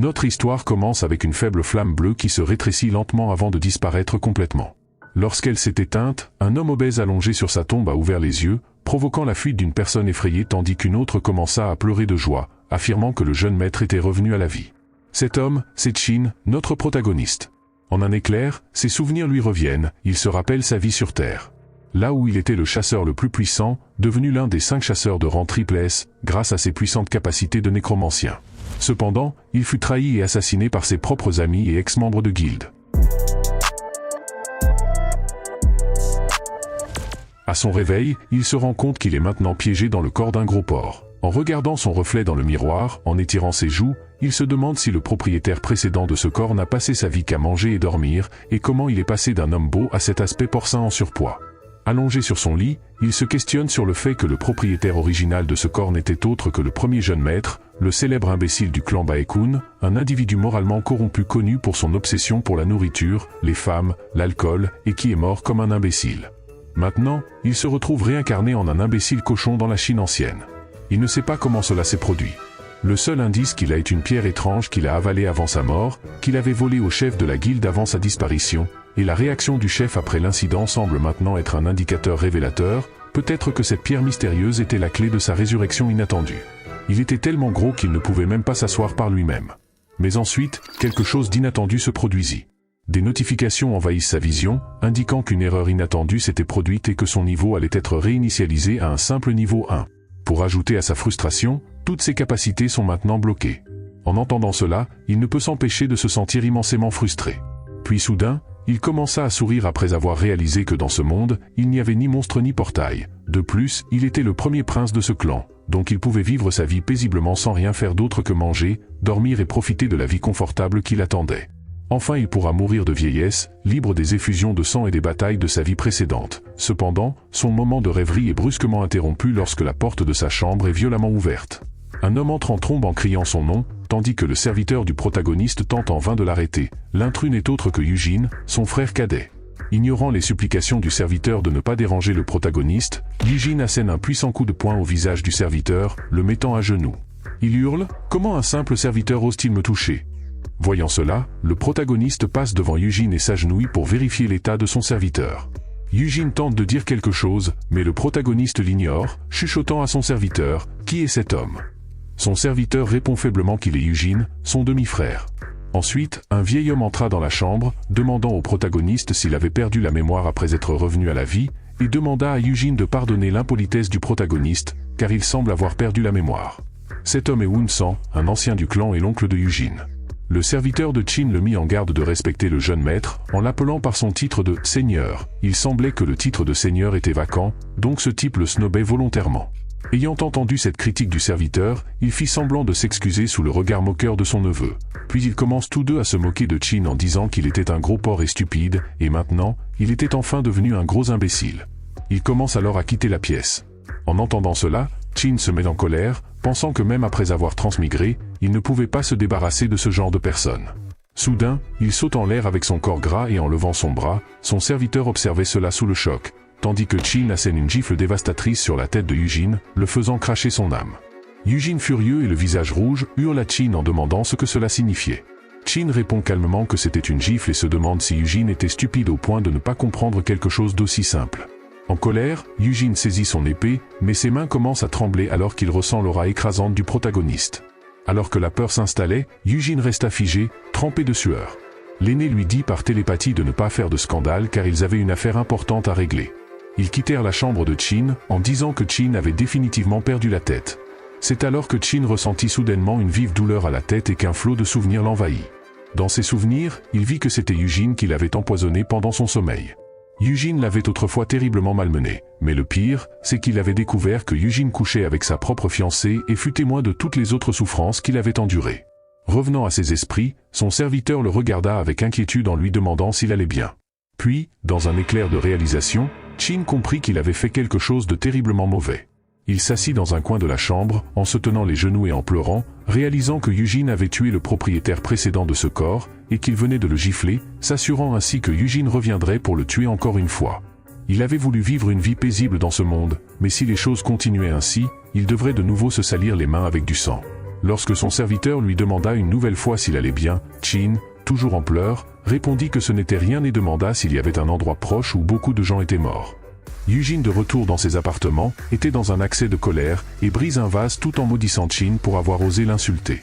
Notre histoire commence avec une faible flamme bleue qui se rétrécit lentement avant de disparaître complètement. Lorsqu'elle s'est éteinte, un homme obèse allongé sur sa tombe a ouvert les yeux, provoquant la fuite d'une personne effrayée tandis qu'une autre commença à pleurer de joie, affirmant que le jeune maître était revenu à la vie. Cet homme, c'est Chin, notre protagoniste. En un éclair, ses souvenirs lui reviennent, il se rappelle sa vie sur Terre. Là où il était le chasseur le plus puissant, devenu l'un des 5 chasseurs de rang triple S, grâce à ses puissantes capacités de nécromancien. Cependant, il fut trahi et assassiné par ses propres amis et ex-membres de guilde. À son réveil, il se rend compte qu'il est maintenant piégé dans le corps d'un gros porc. En regardant son reflet dans le miroir, en étirant ses joues, il se demande si le propriétaire précédent de ce corps n'a passé sa vie qu'à manger et dormir, et comment il est passé d'un homme beau à cet aspect porcin en surpoids. Allongé sur son lit, il se questionne sur le fait que le propriétaire original de ce corps n'était autre que le premier jeune maître, le célèbre imbécile du clan Baekun, un individu moralement corrompu connu pour son obsession pour la nourriture, les femmes, l'alcool, et qui est mort comme un imbécile. Maintenant, il se retrouve réincarné en un imbécile cochon dans la Chine ancienne. Il ne sait pas comment cela s'est produit. Le seul indice qu'il a est une pierre étrange qu'il a avalée avant sa mort, qu'il avait volée au chef de la guilde avant sa disparition, et la réaction du chef après l'incident semble maintenant être un indicateur révélateur, peut-être que cette pierre mystérieuse était la clé de sa résurrection inattendue. Il était tellement gros qu'il ne pouvait même pas s'asseoir par lui-même. Mais ensuite, quelque chose d'inattendu se produisit. Des notifications envahissent sa vision, indiquant qu'une erreur inattendue s'était produite et que son niveau allait être réinitialisé à un simple niveau 1. Pour ajouter à sa frustration, toutes ses capacités sont maintenant bloquées. En entendant cela, il ne peut s'empêcher de se sentir immensément frustré. Puis soudain, il commença à sourire après avoir réalisé que dans ce monde, il n'y avait ni monstre ni portail. De plus, il était le premier prince de ce clan, donc il pouvait vivre sa vie paisiblement sans rien faire d'autre que manger, dormir et profiter de la vie confortable qui l'attendait. Enfin il pourra mourir de vieillesse, libre des effusions de sang et des batailles de sa vie précédente. Cependant, son moment de rêverie est brusquement interrompu lorsque la porte de sa chambre est violemment ouverte. Un homme entre en trombe en criant son nom, tandis que le serviteur du protagoniste tente en vain de l'arrêter. L'intrus n'est autre que Eugene, son frère cadet. Ignorant les supplications du serviteur de ne pas déranger le protagoniste, Eugene assène un puissant coup de poing au visage du serviteur, le mettant à genoux. Il hurle « Comment un simple serviteur ose-t-il me toucher ?» Voyant cela, le protagoniste passe devant Eugene et s'agenouille pour vérifier l'état de son serviteur. Eugene tente de dire quelque chose, mais le protagoniste l'ignore, chuchotant à son serviteur « Qui est cet homme ?» Son serviteur répond faiblement qu'il est Eugene, son demi-frère. Ensuite, un vieil homme entra dans la chambre, demandant au protagoniste s'il avait perdu la mémoire après être revenu à la vie, et demanda à Eugene de pardonner l'impolitesse du protagoniste, car il semble avoir perdu la mémoire. Cet homme est Wun-san, un ancien du clan et l'oncle de Eugene. Le serviteur de Chin le mit en garde de respecter le jeune maître, en l'appelant par son titre de « Seigneur ». Il semblait que le titre de Seigneur était vacant, donc ce type le snobait volontairement. Ayant entendu cette critique du serviteur, il fit semblant de s'excuser sous le regard moqueur de son neveu. Puis ils commencent tous deux à se moquer de Chin en disant qu'il était un gros porc et stupide, et maintenant, il était enfin devenu un gros imbécile. Il commence alors à quitter la pièce. En entendant cela, Chin se met en colère, pensant que même après avoir transmigré, il ne pouvait pas se débarrasser de ce genre de personne. Soudain, il saute en l'air avec son corps gras et en levant son bras, son serviteur observait cela sous le choc, tandis que Chin assène une gifle dévastatrice sur la tête de Eugene, le faisant cracher son âme. Eugene furieux et le visage rouge, hurle à Chin en demandant ce que cela signifiait. Chin répond calmement que c'était une gifle et se demande si Eugene était stupide au point de ne pas comprendre quelque chose d'aussi simple. En colère, Eugene saisit son épée, mais ses mains commencent à trembler alors qu'il ressent l'aura écrasante du protagoniste. Alors que la peur s'installait, Eugene resta figé, trempé de sueur. L'aîné lui dit par télépathie de ne pas faire de scandale car ils avaient une affaire importante à régler. Ils quittèrent la chambre de Chin en disant que Chin avait définitivement perdu la tête. C'est alors que Chin ressentit soudainement une vive douleur à la tête et qu'un flot de souvenirs l'envahit. Dans ses souvenirs, il vit que c'était Eugene qui l'avait empoisonné pendant son sommeil. Eugene l'avait autrefois terriblement malmené, mais le pire, c'est qu'il avait découvert que Eugene couchait avec sa propre fiancée et fut témoin de toutes les autres souffrances qu'il avait endurées. Revenant à ses esprits, son serviteur le regarda avec inquiétude en lui demandant s'il allait bien. Puis, dans un éclair de réalisation, Chin comprit qu'il avait fait quelque chose de terriblement mauvais. Il s'assit dans un coin de la chambre, en se tenant les genoux et en pleurant, réalisant que Eugene avait tué le propriétaire précédent de ce corps, et qu'il venait de le gifler, s'assurant ainsi que Eugene reviendrait pour le tuer encore une fois. Il avait voulu vivre une vie paisible dans ce monde, mais si les choses continuaient ainsi, il devrait de nouveau se salir les mains avec du sang. Lorsque son serviteur lui demanda une nouvelle fois s'il allait bien, Chin, toujours en pleurs, répondit que ce n'était rien et demanda s'il y avait un endroit proche où beaucoup de gens étaient morts. Eugene, de retour dans ses appartements, était dans un accès de colère et brise un vase tout en maudissant Chin pour avoir osé l'insulter.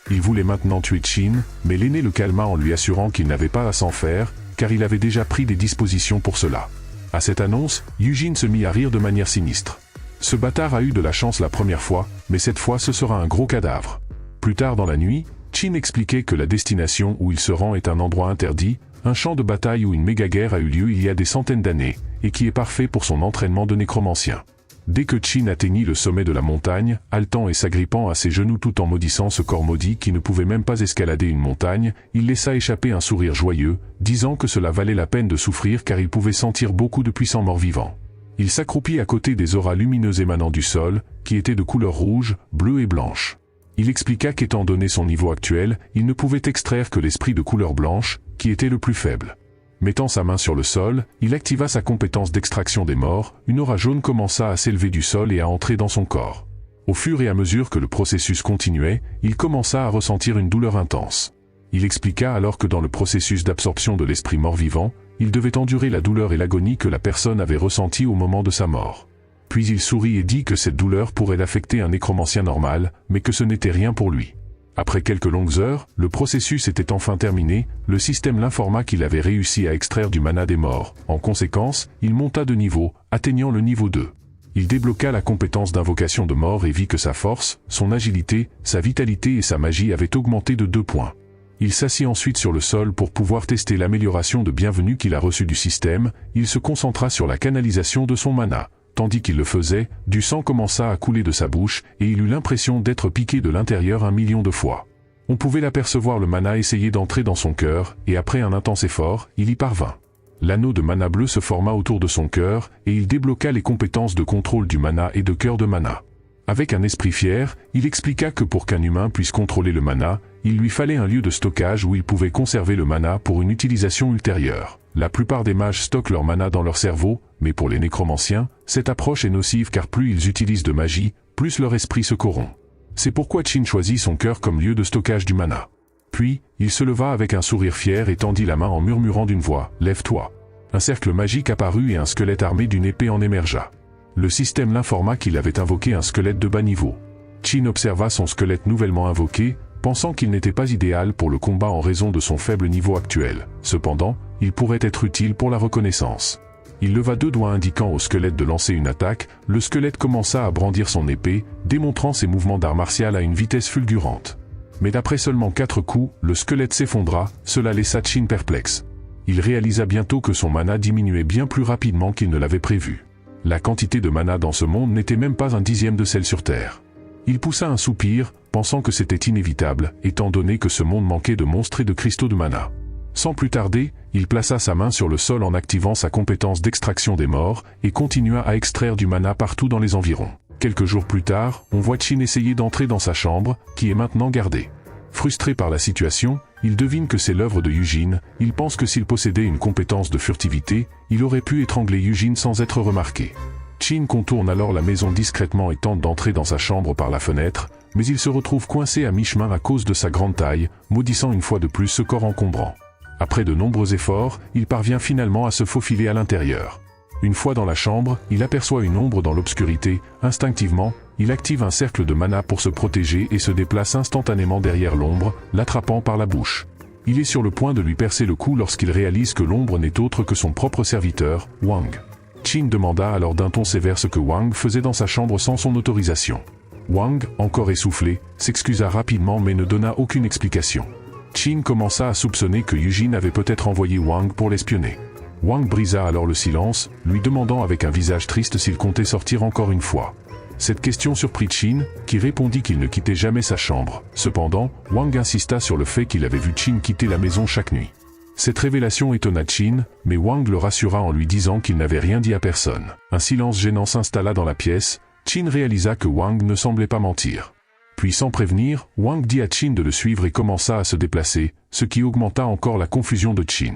Il voulait maintenant tuer Chin, mais l'aîné le calma en lui assurant qu'il n'avait pas à s'en faire, car il avait déjà pris des dispositions pour cela. À cette annonce, Eugene se mit à rire de manière sinistre. Ce bâtard a eu de la chance la première fois, mais cette fois ce sera un gros cadavre. Plus tard dans la nuit, Chin expliquait que la destination où il se rend est un endroit interdit, un champ de bataille où une méga-guerre a eu lieu il y a des centaines d'années, et qui est parfait pour son entraînement de nécromancien. Dès que Chin atteignit le sommet de la montagne, haletant et s'agrippant à ses genoux tout en maudissant ce corps maudit qui ne pouvait même pas escalader une montagne, il laissa échapper un sourire joyeux, disant que cela valait la peine de souffrir car il pouvait sentir beaucoup de puissants morts vivants. Il s'accroupit à côté des auras lumineuses émanant du sol, qui étaient de couleur rouge, bleue et blanche. Il expliqua qu'étant donné son niveau actuel, il ne pouvait extraire que l'esprit de couleur blanche, qui était le plus faible. Mettant sa main sur le sol, il activa sa compétence d'extraction des morts, une aura jaune commença à s'élever du sol et à entrer dans son corps. Au fur et à mesure que le processus continuait, il commença à ressentir une douleur intense. Il expliqua alors que dans le processus d'absorption de l'esprit mort-vivant, il devait endurer la douleur et l'agonie que la personne avait ressentie au moment de sa mort. Puis il sourit et dit que cette douleur pourrait affecter un nécromancien normal, mais que ce n'était rien pour lui. Après quelques longues heures, le processus était enfin terminé, le système l'informa qu'il avait réussi à extraire du mana des morts. En conséquence, il monta de niveau, atteignant le niveau 2. Il débloqua la compétence d'invocation de mort et vit que sa force, son agilité, sa vitalité et sa magie avaient augmenté de 2 points. Il s'assit ensuite sur le sol pour pouvoir tester l'amélioration de bienvenue qu'il a reçue du système, il se concentra sur la canalisation de son mana. Tandis qu'il le faisait, du sang commença à couler de sa bouche, et il eut l'impression d'être piqué de l'intérieur 1 million de fois. On pouvait l'apercevoir le mana essayer d'entrer dans son cœur, et après un intense effort, il y parvint. L'anneau de mana bleu se forma autour de son cœur, et il débloqua les compétences de contrôle du mana et de cœur de mana. Avec un esprit fier, il expliqua que pour qu'un humain puisse contrôler le mana, il lui fallait un lieu de stockage où il pouvait conserver le mana pour une utilisation ultérieure. La plupart des mages stockent leur mana dans leur cerveau, mais pour les nécromanciens, cette approche est nocive car plus ils utilisent de magie, plus leur esprit se corrompt. C'est pourquoi Chin choisit son cœur comme lieu de stockage du mana. Puis, il se leva avec un sourire fier et tendit la main en murmurant d'une voix « Lève-toi ». Un cercle magique apparut et un squelette armé d'une épée en émergea. Le système l'informa qu'il avait invoqué un squelette de bas niveau. Chin observa son squelette nouvellement invoqué, pensant qu'il n'était pas idéal pour le combat en raison de son faible niveau actuel. Cependant, il pourrait être utile pour la reconnaissance. Il leva 2 doigts indiquant au squelette de lancer une attaque, le squelette commença à brandir son épée, démontrant ses mouvements d'art martial à une vitesse fulgurante. Mais d'après seulement 4 coups, le squelette s'effondra, cela laissa Chin perplexe. Il réalisa bientôt que son mana diminuait bien plus rapidement qu'il ne l'avait prévu. La quantité de mana dans ce monde n'était même pas un dixième de celle sur Terre. Il poussa un soupir, pensant que c'était inévitable, étant donné que ce monde manquait de monstres et de cristaux de mana. Sans plus tarder, il plaça sa main sur le sol en activant sa compétence d'extraction des morts, et continua à extraire du mana partout dans les environs. Quelques jours plus tard, on voit Chin essayer d'entrer dans sa chambre, qui est maintenant gardée. Frustré par la situation, il devine que c'est l'œuvre de Eugene, il pense que s'il possédait une compétence de furtivité, il aurait pu étrangler Eugene sans être remarqué. Chin contourne alors la maison discrètement et tente d'entrer dans sa chambre par la fenêtre, mais il se retrouve coincé à mi-chemin à cause de sa grande taille, maudissant une fois de plus ce corps encombrant. Après de nombreux efforts, il parvient finalement à se faufiler à l'intérieur. Une fois dans la chambre, il aperçoit une ombre dans l'obscurité. Instinctivement, il active un cercle de mana pour se protéger et se déplace instantanément derrière l'ombre, l'attrapant par la bouche. Il est sur le point de lui percer le cou lorsqu'il réalise que l'ombre n'est autre que son propre serviteur, Wang. Chin demanda alors d'un ton sévère ce que Wang faisait dans sa chambre sans son autorisation. Wang, encore essoufflé, s'excusa rapidement mais ne donna aucune explication. Chin commença à soupçonner que Eugene avait peut-être envoyé Wang pour l'espionner. Wang brisa alors le silence, lui demandant avec un visage triste s'il comptait sortir encore une fois. Cette question surprit Chin, qui répondit qu'il ne quittait jamais sa chambre. Cependant, Wang insista sur le fait qu'il avait vu Chin quitter la maison chaque nuit. Cette révélation étonna Chin, mais Wang le rassura en lui disant qu'il n'avait rien dit à personne. Un silence gênant s'installa dans la pièce. Chin réalisa que Wang ne semblait pas mentir. Puis sans prévenir, Wang dit à Chin de le suivre et commença à se déplacer, ce qui augmenta encore la confusion de Chin.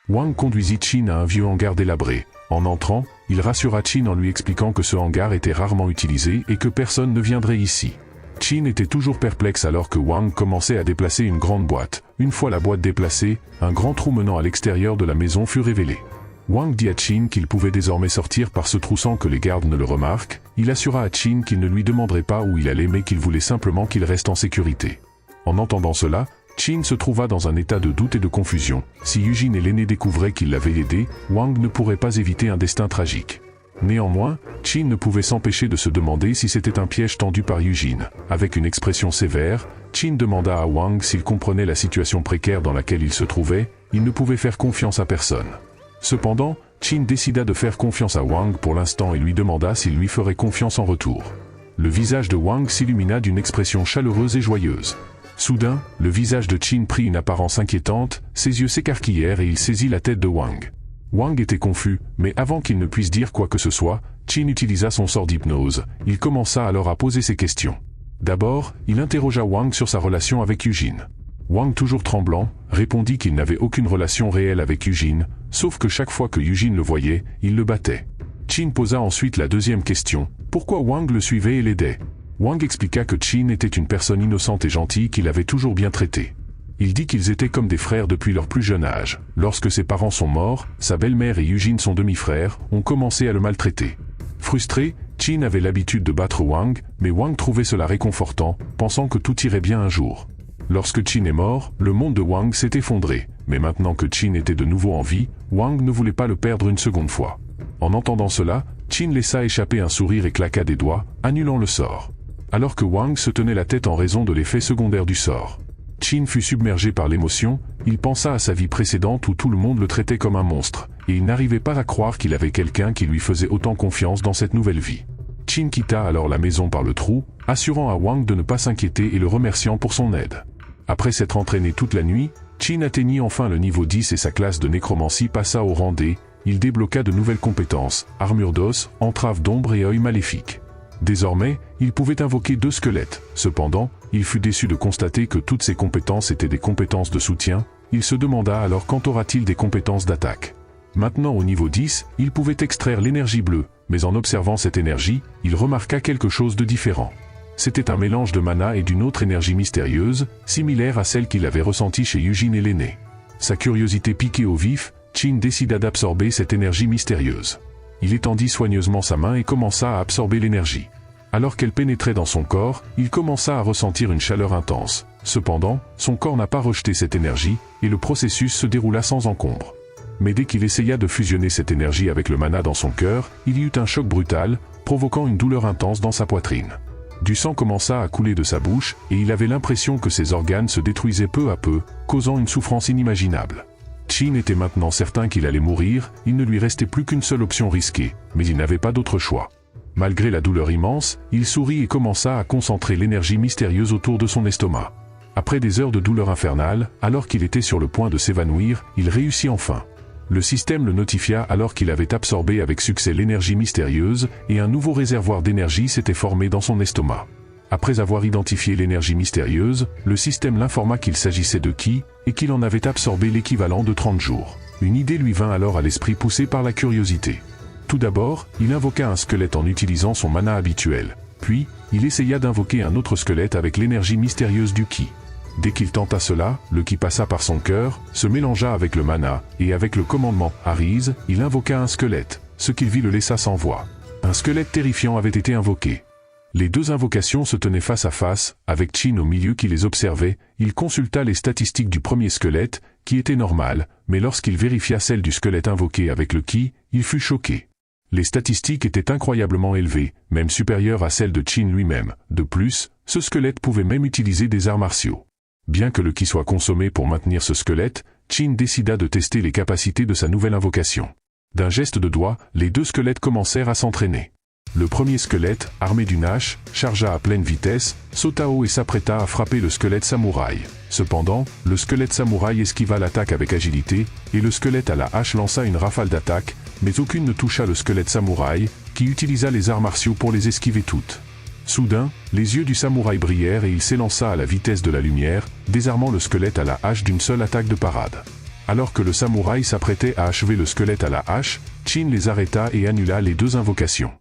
Wang conduisit Chin à un vieux hangar délabré. En entrant, il rassura Chin en lui expliquant que ce hangar était rarement utilisé et que personne ne viendrait ici. Qin était toujours perplexe alors que Wang commençait à déplacer une grande boîte. Une fois la boîte déplacée, un grand trou menant à l'extérieur de la maison fut révélé. Wang dit à Qin qu'il pouvait désormais sortir par ce trou sans que les gardes ne le remarquent. Il assura à Qin qu'il ne lui demanderait pas où il allait mais qu'il voulait simplement qu'il reste en sécurité. En entendant cela, Qin se trouva dans un état de doute et de confusion. Si Yujin et l'aîné découvraient qu'il l'avait aidé, Wang ne pourrait pas éviter un destin tragique. Néanmoins, Qin ne pouvait s'empêcher de se demander si c'était un piège tendu par Yujin. Avec une expression sévère, Qin demanda à Wang s'il comprenait la situation précaire dans laquelle il se trouvait. Il ne pouvait faire confiance à personne. Cependant, Qin décida de faire confiance à Wang pour l'instant et lui demanda s'il lui ferait confiance en retour. Le visage de Wang s'illumina d'une expression chaleureuse et joyeuse. Soudain, le visage de Qin prit une apparence inquiétante, ses yeux s'écarquillèrent et il saisit la tête de Wang. Wang était confus, mais avant qu'il ne puisse dire quoi que ce soit, Qin utilisa son sort d'hypnose. Il commença alors à poser ses questions. D'abord, il interrogea Wang sur sa relation avec Yujin. Wang, toujours tremblant, répondit qu'il n'avait aucune relation réelle avec Yujin, sauf que chaque fois que Yujin le voyait, il le battait. Qin posa ensuite la deuxième question, pourquoi Wang le suivait et l'aidait. Wang expliqua que Qin était une personne innocente et gentille qu'il avait toujours bien traitée. Il dit qu'ils étaient comme des frères depuis leur plus jeune âge. Lorsque ses parents sont morts, sa belle-mère et Yujin, son demi-frère, ont commencé à le maltraiter. Frustré, Qin avait l'habitude de battre Wang, mais Wang trouvait cela réconfortant, pensant que tout irait bien un jour. Lorsque Qin est mort, le monde de Wang s'est effondré, mais maintenant que Qin était de nouveau en vie, Wang ne voulait pas le perdre une seconde fois. En entendant cela, Qin laissa échapper un sourire et claqua des doigts, annulant le sort. Alors que Wang se tenait la tête en raison de l'effet secondaire du sort. Qin fut submergé par l'émotion, il pensa à sa vie précédente où tout le monde le traitait comme un monstre, et il n'arrivait pas à croire qu'il avait quelqu'un qui lui faisait autant confiance dans cette nouvelle vie. Qin quitta alors la maison par le trou, assurant à Wang de ne pas s'inquiéter et le remerciant pour son aide. Après s'être entraîné toute la nuit, Qin atteignit enfin le niveau 10 et sa classe de nécromancie passa au rang D. Il débloqua de nouvelles compétences, armure d'os, entrave d'ombre et œil maléfique. Désormais, il pouvait invoquer 2 squelettes. Cependant, il fut déçu de constater que toutes ces compétences étaient des compétences de soutien. Il se demanda alors quand aura-t-il des compétences d'attaque. Maintenant au niveau 10, il pouvait extraire l'énergie bleue, mais en observant cette énergie, il remarqua quelque chose de différent. C'était un mélange de mana et d'une autre énergie mystérieuse, similaire à celle qu'il avait ressentie chez Yujin et l'aîné. Sa curiosité piquée au vif, Qin décida d'absorber cette énergie mystérieuse. Il étendit soigneusement sa main et commença à absorber l'énergie. Alors qu'elle pénétrait dans son corps, il commença à ressentir une chaleur intense. Cependant, son corps n'a pas rejeté cette énergie, et le processus se déroula sans encombre. Mais dès qu'il essaya de fusionner cette énergie avec le mana dans son cœur, il y eut un choc brutal, provoquant une douleur intense dans sa poitrine. Du sang commença à couler de sa bouche, et il avait l'impression que ses organes se détruisaient peu à peu, causant une souffrance inimaginable. Qin était maintenant certain qu'il allait mourir, il ne lui restait plus qu'une seule option risquée, mais il n'avait pas d'autre choix. Malgré la douleur immense, il sourit et commença à concentrer l'énergie mystérieuse autour de son estomac. Après des heures de douleur infernale, alors qu'il était sur le point de s'évanouir, il réussit enfin. Le système le notifia alors qu'il avait absorbé avec succès l'énergie mystérieuse, et un nouveau réservoir d'énergie s'était formé dans son estomac. Après avoir identifié l'énergie mystérieuse, le système l'informa qu'il s'agissait de Qi, et qu'il en avait absorbé l'équivalent de 30 jours. Une idée lui vint alors à l'esprit poussée par la curiosité. Tout d'abord, il invoqua un squelette en utilisant son mana habituel. Puis, il essaya d'invoquer un autre squelette avec l'énergie mystérieuse du Qi. Dès qu'il tenta cela, le Qi passa par son cœur, se mélangea avec le mana, et avec le commandement « Arise », il invoqua un squelette. Ce qu'il vit le laissa sans voix. Un squelette terrifiant avait été invoqué. Les 2 invocations se tenaient face à face, avec Qin au milieu qui les observait. Il consulta les statistiques du premier squelette, qui étaient normales, mais lorsqu'il vérifia celles du squelette invoqué avec le Qi, il fut choqué. Les statistiques étaient incroyablement élevées, même supérieures à celles de Qin lui-même. De plus, ce squelette pouvait même utiliser des arts martiaux. Bien que le Qi soit consommé pour maintenir ce squelette, Qin décida de tester les capacités de sa nouvelle invocation. D'un geste de doigt, les 2 squelettes commencèrent à s'entraîner. Le premier squelette, armé d'une hache, chargea à pleine vitesse, sauta haut et s'apprêta à frapper le squelette samouraï. Cependant, le squelette samouraï esquiva l'attaque avec agilité, et le squelette à la hache lança une rafale d'attaques, mais aucune ne toucha le squelette samouraï, qui utilisa les arts martiaux pour les esquiver toutes. Soudain, les yeux du samouraï brillèrent et il s'élança à la vitesse de la lumière, désarmant le squelette à la hache d'une seule attaque de parade. Alors que le samouraï s'apprêtait à achever le squelette à la hache, Qin les arrêta et annula les 2 invocations.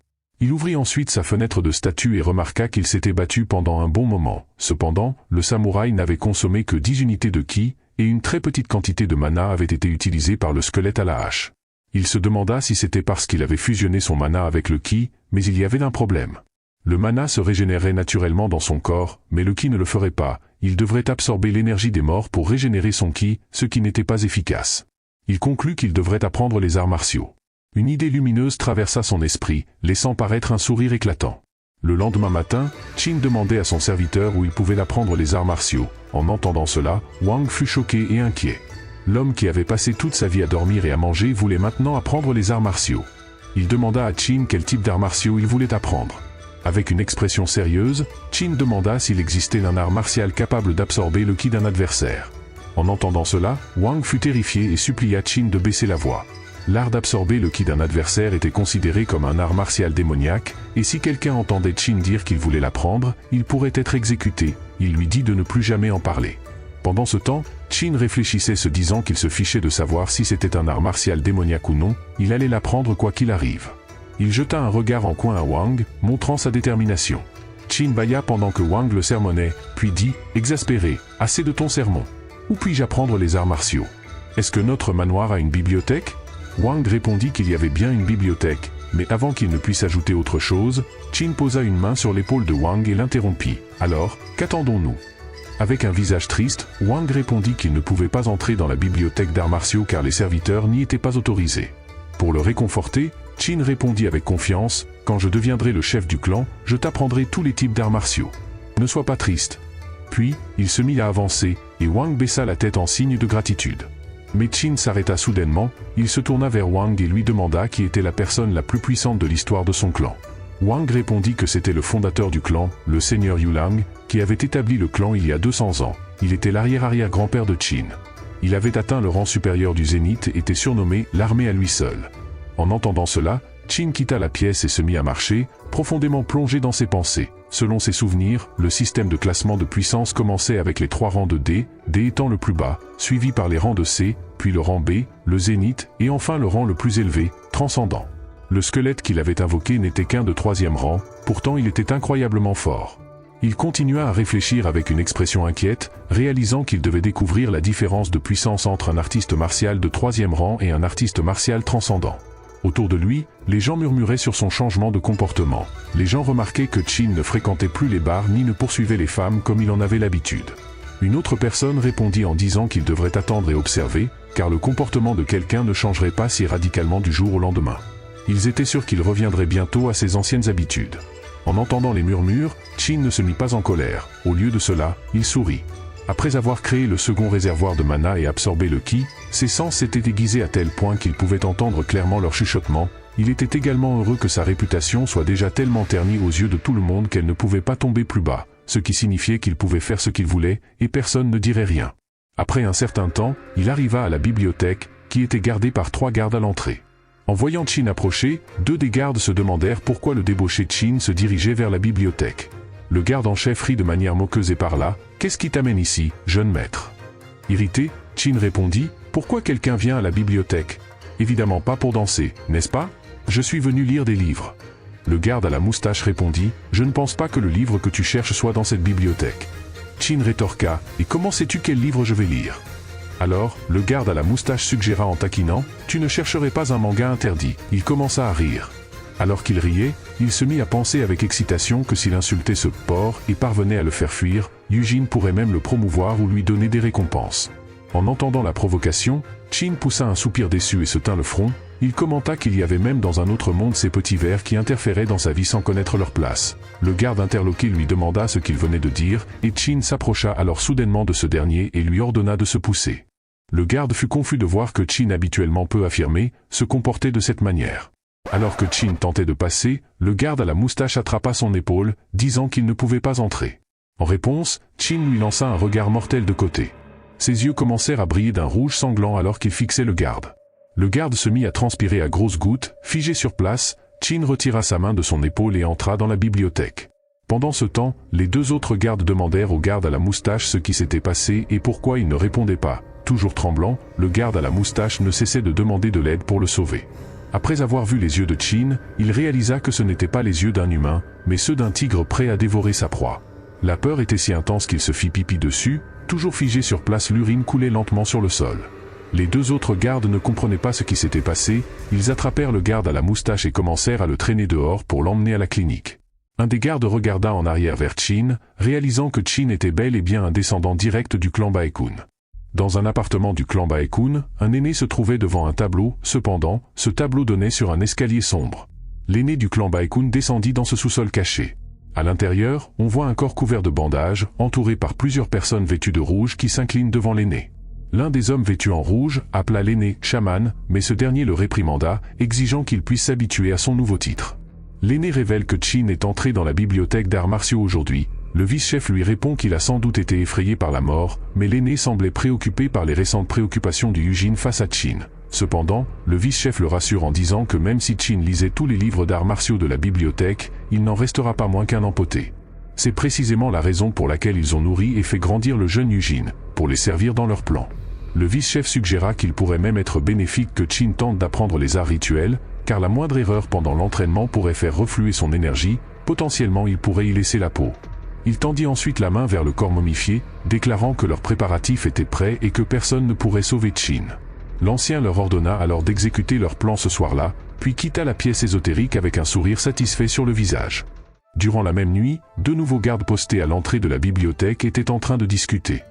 Il ouvrit ensuite sa fenêtre de statue et remarqua qu'il s'était battu pendant un bon moment. Cependant, le samouraï n'avait consommé que 10 unités de ki, et une très petite quantité de mana avait été utilisée par le squelette à la hache. Il se demanda si c'était parce qu'il avait fusionné son mana avec le ki, mais il y avait un problème. Le mana se régénérait naturellement dans son corps, mais le ki ne le ferait pas. Il devrait absorber l'énergie des morts pour régénérer son ki, ce qui n'était pas efficace. Il conclut qu'il devrait apprendre les arts martiaux. Une idée lumineuse traversa son esprit, laissant paraître un sourire éclatant. Le lendemain matin, Qin demandait à son serviteur où il pouvait apprendre les arts martiaux. En entendant cela, Wang fut choqué et inquiet. L'homme qui avait passé toute sa vie à dormir et à manger voulait maintenant apprendre les arts martiaux. Il demanda à Qin quel type d'arts martiaux il voulait apprendre. Avec une expression sérieuse, Qin demanda s'il existait un art martial capable d'absorber le ki d'un adversaire. En entendant cela, Wang fut terrifié et supplia Qin de baisser la voix. L'art d'absorber le ki d'un adversaire était considéré comme un art martial démoniaque, et si quelqu'un entendait Qin dire qu'il voulait l'apprendre, il pourrait être exécuté. Il lui dit de ne plus jamais en parler. Pendant ce temps, Qin réfléchissait se disant qu'il se fichait de savoir si c'était un art martial démoniaque ou non, il allait l'apprendre quoi qu'il arrive. Il jeta un regard en coin à Wang, montrant sa détermination. Qin bâilla pendant que Wang le sermonnait, puis dit, exaspéré, « Assez de ton sermon. Où puis-je apprendre les arts martiaux? Est-ce que notre manoir a une bibliothèque ?» Wang répondit qu'il y avait bien une bibliothèque, mais avant qu'il ne puisse ajouter autre chose, Qin posa une main sur l'épaule de Wang et l'interrompit. « Alors, qu'attendons-nous » Avec un visage triste, Wang répondit qu'il ne pouvait pas entrer dans la bibliothèque d'arts martiaux car les serviteurs n'y étaient pas autorisés. Pour le réconforter, Qin répondit avec confiance, « Quand je deviendrai le chef du clan, je t'apprendrai tous les types d'arts martiaux. Ne sois pas triste. » Puis, il se mit à avancer, et Wang baissa la tête en signe de gratitude. Mais Qin s'arrêta soudainement, il se tourna vers Wang et lui demanda qui était la personne la plus puissante de l'histoire de son clan. Wang répondit que c'était le fondateur du clan, le seigneur Yulang, qui avait établi le clan il y a 200 ans. Il était l'arrière-arrière-grand-père de Qin. Il avait atteint le rang supérieur du zénith et était surnommé l'armée à lui seul. En entendant cela, Qin quitta la pièce et se mit à marcher, profondément plongé dans ses pensées. Selon ses souvenirs, le système de classement de puissance commençait avec les 3 rangs de D, D étant le plus bas, suivi par les rangs de C, puis le rang B, le zénith, et enfin le rang le plus élevé, transcendant. Le squelette qu'il avait invoqué n'était qu'un de 3e rang, pourtant il était incroyablement fort. Il continua à réfléchir avec une expression inquiète, réalisant qu'il devait découvrir la différence de puissance entre un artiste martial de 3e rang et un artiste martial transcendant. Autour de lui, les gens murmuraient sur son changement de comportement. Les gens remarquaient que Qin ne fréquentait plus les bars ni ne poursuivait les femmes comme il en avait l'habitude. Une autre personne répondit en disant qu'il devrait attendre et observer, car le comportement de quelqu'un ne changerait pas si radicalement du jour au lendemain. Ils étaient sûrs qu'il reviendrait bientôt à ses anciennes habitudes. En entendant les murmures, Qin ne se mit pas en colère. Au lieu de cela, il sourit. Après avoir créé le second réservoir de mana et absorbé le ki, ses sens s'étaient aiguisés à tel point qu'il pouvait entendre clairement leur chuchotement. Il était également heureux que sa réputation soit déjà tellement ternie aux yeux de tout le monde qu'elle ne pouvait pas tomber plus bas, ce qui signifiait qu'il pouvait faire ce qu'il voulait, et personne ne dirait rien. Après un certain temps, il arriva à la bibliothèque, qui était gardée par 3 gardes à l'entrée. En voyant Qin approcher, 2 des gardes se demandèrent pourquoi le débauché Qin se dirigeait vers la bibliothèque. Le garde en chef rit de manière moqueuse et parla, « Qu'est-ce qui t'amène ici, jeune maître ?» Irrité, Qin répondit, « Pourquoi quelqu'un vient à la bibliothèque? Évidemment pas pour danser, n'est-ce pas? Je suis venu lire des livres. » Le garde à la moustache répondit, « Je ne pense pas que le livre que tu cherches soit dans cette bibliothèque. » Qin rétorqua, « Et comment sais-tu quel livre je vais lire ?» Alors, le garde à la moustache suggéra en taquinant, « Tu ne chercherais pas un manga interdit. » Il commença à rire. Alors qu'il riait, il se mit à penser avec excitation que s'il insultait ce porc et parvenait à le faire fuir, Yujin pourrait même le promouvoir ou lui donner des récompenses. En entendant la provocation, Qin poussa un soupir déçu et se tint le front. Il commenta qu'il y avait même dans un autre monde ces petits vers qui interféraient dans sa vie sans connaître leur place. Le garde interloqué lui demanda ce qu'il venait de dire, et Qin s'approcha alors soudainement de ce dernier et lui ordonna de se pousser. Le garde fut confus de voir que Qin, habituellement peu affirmé, se comportait de cette manière. Alors que Qin tentait de passer, le garde à la moustache attrapa son épaule, disant qu'il ne pouvait pas entrer. En réponse, Qin lui lança un regard mortel de côté. Ses yeux commencèrent à briller d'un rouge sanglant alors qu'il fixait le garde. Le garde se mit à transpirer à grosses gouttes, figé sur place. Qin retira sa main de son épaule et entra dans la bibliothèque. Pendant ce temps, les 2 autres gardes demandèrent au garde à la moustache ce qui s'était passé et pourquoi il ne répondait pas. Toujours tremblant, le garde à la moustache ne cessait de demander de l'aide pour le sauver. Après avoir vu les yeux de Chin, il réalisa que ce n'étaient pas les yeux d'un humain, mais ceux d'un tigre prêt à dévorer sa proie. La peur était si intense qu'il se fit pipi dessus, toujours figé sur place, l'urine coulait lentement sur le sol. Les deux autres gardes ne comprenaient pas ce qui s'était passé, ils attrapèrent le garde à la moustache et commencèrent à le traîner dehors pour l'emmener à la clinique. Un des gardes regarda en arrière vers Chin, réalisant que Chin était bel et bien un descendant direct du clan Baekun. Dans un appartement du clan Baekun, un aîné se trouvait devant un tableau, cependant, ce tableau donnait sur un escalier sombre. L'aîné du clan Baekun descendit dans ce sous-sol caché. À l'intérieur, on voit un corps couvert de bandages, entouré par plusieurs personnes vêtues de rouge qui s'inclinent devant l'aîné. L'un des hommes vêtus en rouge appela l'aîné « chaman », mais ce dernier le réprimanda, exigeant qu'il puisse s'habituer à son nouveau titre. L'aîné révèle que Chin est entré dans la bibliothèque d'arts martiaux aujourd'hui. Le vice-chef lui répond qu'il a sans doute été effrayé par la mort, mais l'aîné semblait préoccupé par les récentes préoccupations du Yujin face à Chin. Cependant, le vice-chef le rassure en disant que même si Chin lisait tous les livres d'arts martiaux de la bibliothèque, il n'en restera pas moins qu'un empoté. C'est précisément la raison pour laquelle ils ont nourri et fait grandir le jeune Yujin, pour les servir dans leur plan. Le vice-chef suggéra qu'il pourrait même être bénéfique que Chin tente d'apprendre les arts rituels, car la moindre erreur pendant l'entraînement pourrait faire refluer son énergie, potentiellement il pourrait y laisser la peau. Il tendit ensuite la main vers le corps momifié, déclarant que leurs préparatifs étaient prêts et que personne ne pourrait sauver Chin. L'ancien leur ordonna alors d'exécuter leur plan ce soir-là, puis quitta la pièce ésotérique avec un sourire satisfait sur le visage. Durant la même nuit, deux nouveaux gardes postés à l'entrée de la bibliothèque étaient en train de discuter.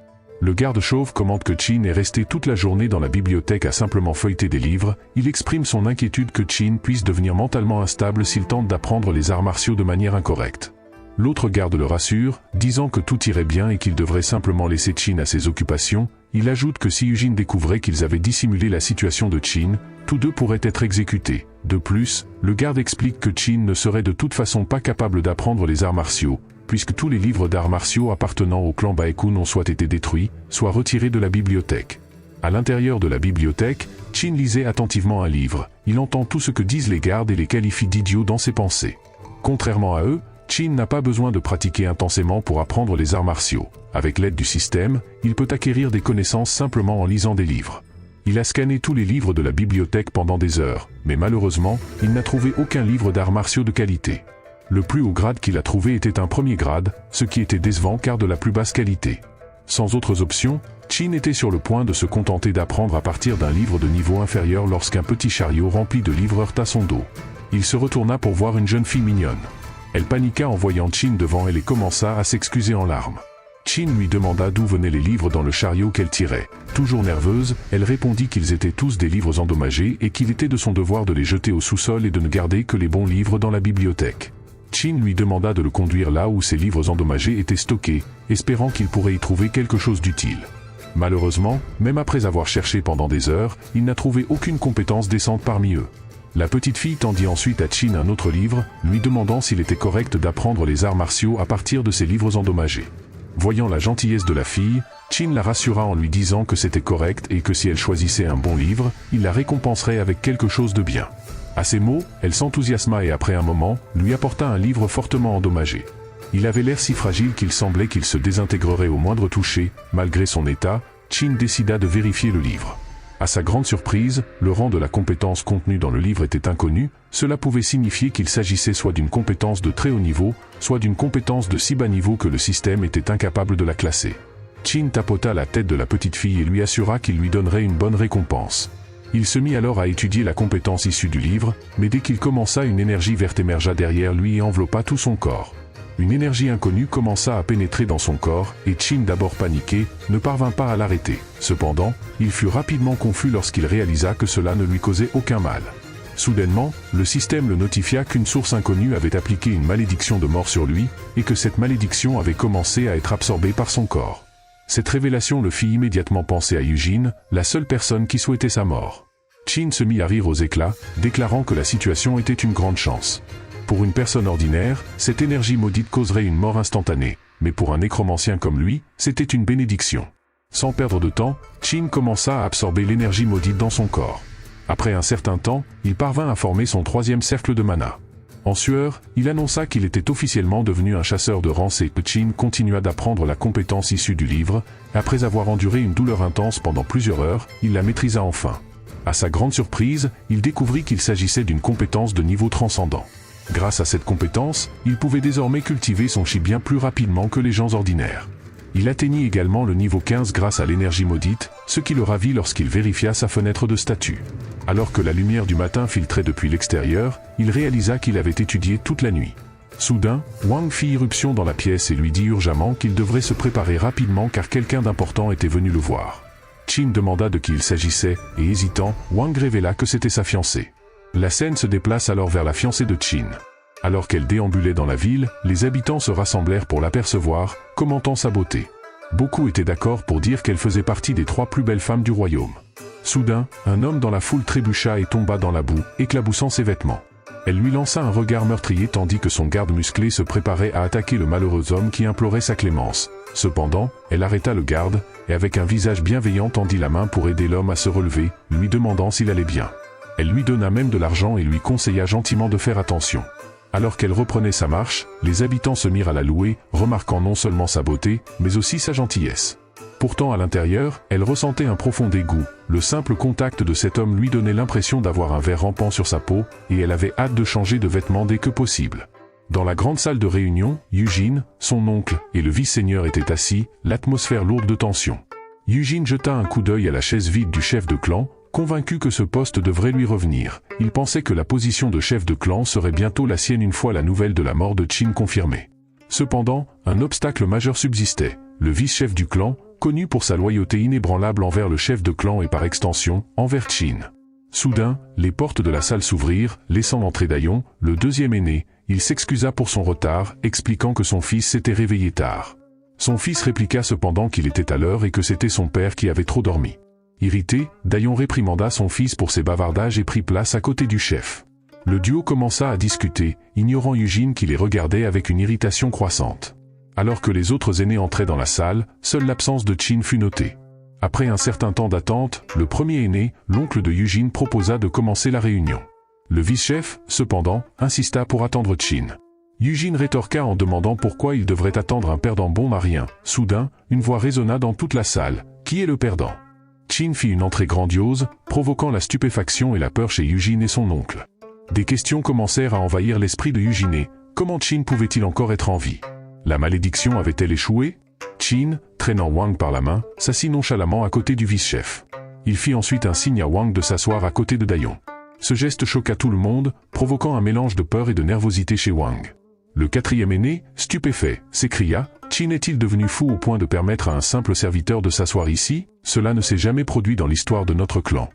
Le garde chauve commente que Chin est resté toute la journée dans la bibliothèque à simplement feuilleter des livres. Il exprime son inquiétude que Chin puisse devenir mentalement instable s'il tente d'apprendre les arts martiaux de manière incorrecte. L'autre garde le rassure, disant que tout irait bien et qu'il devrait simplement laisser Chin à ses occupations. Il ajoute que si Yujin découvrait qu'ils avaient dissimulé la situation de Chin, tous deux pourraient être exécutés. De plus, le garde explique que Chin ne serait de toute façon pas capable d'apprendre les arts martiaux, puisque tous les livres d'arts martiaux appartenant au clan Baekun ont soit été détruits, soit retirés de la bibliothèque. À l'intérieur de la bibliothèque, Chin lisait attentivement un livre. Il entend tout ce que disent les gardes et les qualifie d'idiots dans ses pensées. Contrairement à eux, Chin n'a pas besoin de pratiquer intensément pour apprendre les arts martiaux. Avec l'aide du système, il peut acquérir des connaissances simplement en lisant des livres. Il a scanné tous les livres de la bibliothèque pendant des heures, mais malheureusement, il n'a trouvé aucun livre d'arts martiaux de qualité. Le plus haut grade qu'il a trouvé était un premier grade, ce qui était décevant car de la plus basse qualité. Sans autres options, Chin était sur le point de se contenter d'apprendre à partir d'un livre de niveau inférieur lorsqu'un petit chariot rempli de livres heurta son dos. Il se retourna pour voir une jeune fille mignonne. Elle paniqua en voyant Chin devant elle et commença à s'excuser en larmes. Chin lui demanda d'où venaient les livres dans le chariot qu'elle tirait. Toujours nerveuse, elle répondit qu'ils étaient tous des livres endommagés et qu'il était de son devoir de les jeter au sous-sol et de ne garder que les bons livres dans la bibliothèque. Chin lui demanda de le conduire là où ses livres endommagés étaient stockés, espérant qu'il pourrait y trouver quelque chose d'utile. Malheureusement, même après avoir cherché pendant des heures, il n'a trouvé aucune compétence décente parmi eux. La petite fille tendit ensuite à Chin un autre livre, lui demandant s'il était correct d'apprendre les arts martiaux à partir de ces livres endommagés. Voyant la gentillesse de la fille, Chin la rassura en lui disant que c'était correct et que si elle choisissait un bon livre, il la récompenserait avec quelque chose de bien. À ces mots, elle s'enthousiasma et après un moment, lui apporta un livre fortement endommagé. Il avait l'air si fragile qu'il semblait qu'il se désintégrerait au moindre toucher. Malgré son état, Chin décida de vérifier le livre. À sa grande surprise, le rang de la compétence contenue dans le livre était inconnu. Cela pouvait signifier qu'il s'agissait soit d'une compétence de très haut niveau, soit d'une compétence de si bas niveau que le système était incapable de la classer. Chin tapota la tête de la petite fille et lui assura qu'il lui donnerait une bonne récompense. Il se mit alors à étudier la compétence issue du livre, mais dès qu'il commença, une énergie verte émergea derrière lui et enveloppa tout son corps. Une énergie inconnue commença à pénétrer dans son corps, et Chin, d'abord paniqué, ne parvint pas à l'arrêter. Cependant, il fut rapidement confus lorsqu'il réalisa que cela ne lui causait aucun mal. Soudainement, le système le notifia qu'une source inconnue avait appliqué une malédiction de mort sur lui, et que cette malédiction avait commencé à être absorbée par son corps. Cette révélation le fit immédiatement penser à Yujin, la seule personne qui souhaitait sa mort. Chin se mit à rire aux éclats, déclarant que la situation était une grande chance. Pour une personne ordinaire, cette énergie maudite causerait une mort instantanée, mais pour un nécromancien comme lui, c'était une bénédiction. Sans perdre de temps, Chin commença à absorber l'énergie maudite dans son corps. Après un certain temps, il parvint à former son troisième cercle de mana. En sueur, il annonça qu'il était officiellement devenu un chasseur de rance et Chin continua d'apprendre la compétence issue du livre. Après avoir enduré une douleur intense pendant plusieurs heures, il la maîtrisa enfin. À sa grande surprise, il découvrit qu'il s'agissait d'une compétence de niveau transcendant. Grâce à cette compétence, il pouvait désormais cultiver son chi bien plus rapidement que les gens ordinaires. Il atteignit également le niveau 15 grâce à l'énergie maudite, ce qui le ravit lorsqu'il vérifia sa fenêtre de statut. Alors que la lumière du matin filtrait depuis l'extérieur, il réalisa qu'il avait étudié toute la nuit. Soudain, Wang fit irruption dans la pièce et lui dit urgemment qu'il devrait se préparer rapidement car quelqu'un d'important était venu le voir. Qin demanda de qui il s'agissait, et hésitant, Wang révéla que c'était sa fiancée. La scène se déplace alors vers la fiancée de Qin. Alors qu'elle déambulait dans la ville, les habitants se rassemblèrent pour l'apercevoir, commentant sa beauté. Beaucoup étaient d'accord pour dire qu'elle faisait partie des 3 plus belles femmes du royaume. Soudain, un homme dans la foule trébucha et tomba dans la boue, éclaboussant ses vêtements. Elle lui lança un regard meurtrier tandis que son garde musclé se préparait à attaquer le malheureux homme qui implorait sa clémence. Cependant, elle arrêta le garde, et avec un visage bienveillant tendit la main pour aider l'homme à se relever, lui demandant s'il allait bien. Elle lui donna même de l'argent et lui conseilla gentiment de faire attention. Alors qu'elle reprenait sa marche, les habitants se mirent à la louer, remarquant non seulement sa beauté, mais aussi sa gentillesse. Pourtant à l'intérieur, elle ressentait un profond dégoût. Le simple contact de cet homme lui donnait l'impression d'avoir un ver rampant sur sa peau, et elle avait hâte de changer de vêtements dès que possible. Dans la grande salle de réunion, Eugene, son oncle, et le vice-seigneur étaient assis, l'atmosphère lourde de tension. Eugene jeta un coup d'œil à la chaise vide du chef de clan, convaincu que ce poste devrait lui revenir. Il pensait que la position de chef de clan serait bientôt la sienne une fois la nouvelle de la mort de Qin confirmée. Cependant, un obstacle majeur subsistait. Le vice-chef du clan, connu pour sa loyauté inébranlable envers le chef de clan et par extension, envers Qin. Soudain, les portes de la salle s'ouvrirent, laissant entrer Dayon, le deuxième aîné. Il s'excusa pour son retard, expliquant que son fils s'était réveillé tard. Son fils répliqua cependant qu'il était à l'heure et que c'était son père qui avait trop dormi. Irrité, Dayon réprimanda son fils pour ses bavardages et prit place à côté du chef. Le duo commença à discuter, ignorant Eugene qui les regardait avec une irritation croissante. Alors que les autres aînés entraient dans la salle, seule l'absence de Qin fut notée. Après un certain temps d'attente, le premier aîné, l'oncle de Eugene, proposa de commencer la réunion. Le vice-chef, cependant, insista pour attendre Qin. Eugene rétorqua en demandant pourquoi il devrait attendre un perdant bon à rien. Soudain, une voix résonna dans toute la salle. Qui est le perdant? Qin fit une entrée grandiose, provoquant la stupéfaction et la peur chez Eugene et son oncle. Des questions commencèrent à envahir l'esprit de Eugene. Comment Qin pouvait-il encore être en vie? La malédiction avait-elle échoué? Qin, traînant Wang par la main, s'assit nonchalamment à côté du vice-chef. Il fit ensuite un signe à Wang de s'asseoir à côté de Dayon. Ce geste choqua tout le monde, provoquant un mélange de peur et de nervosité chez Wang. Le quatrième aîné, stupéfait, s'écria « Qin est-il devenu fou au point de permettre à un simple serviteur de s'asseoir ici? Cela ne s'est jamais produit dans l'histoire de notre clan. »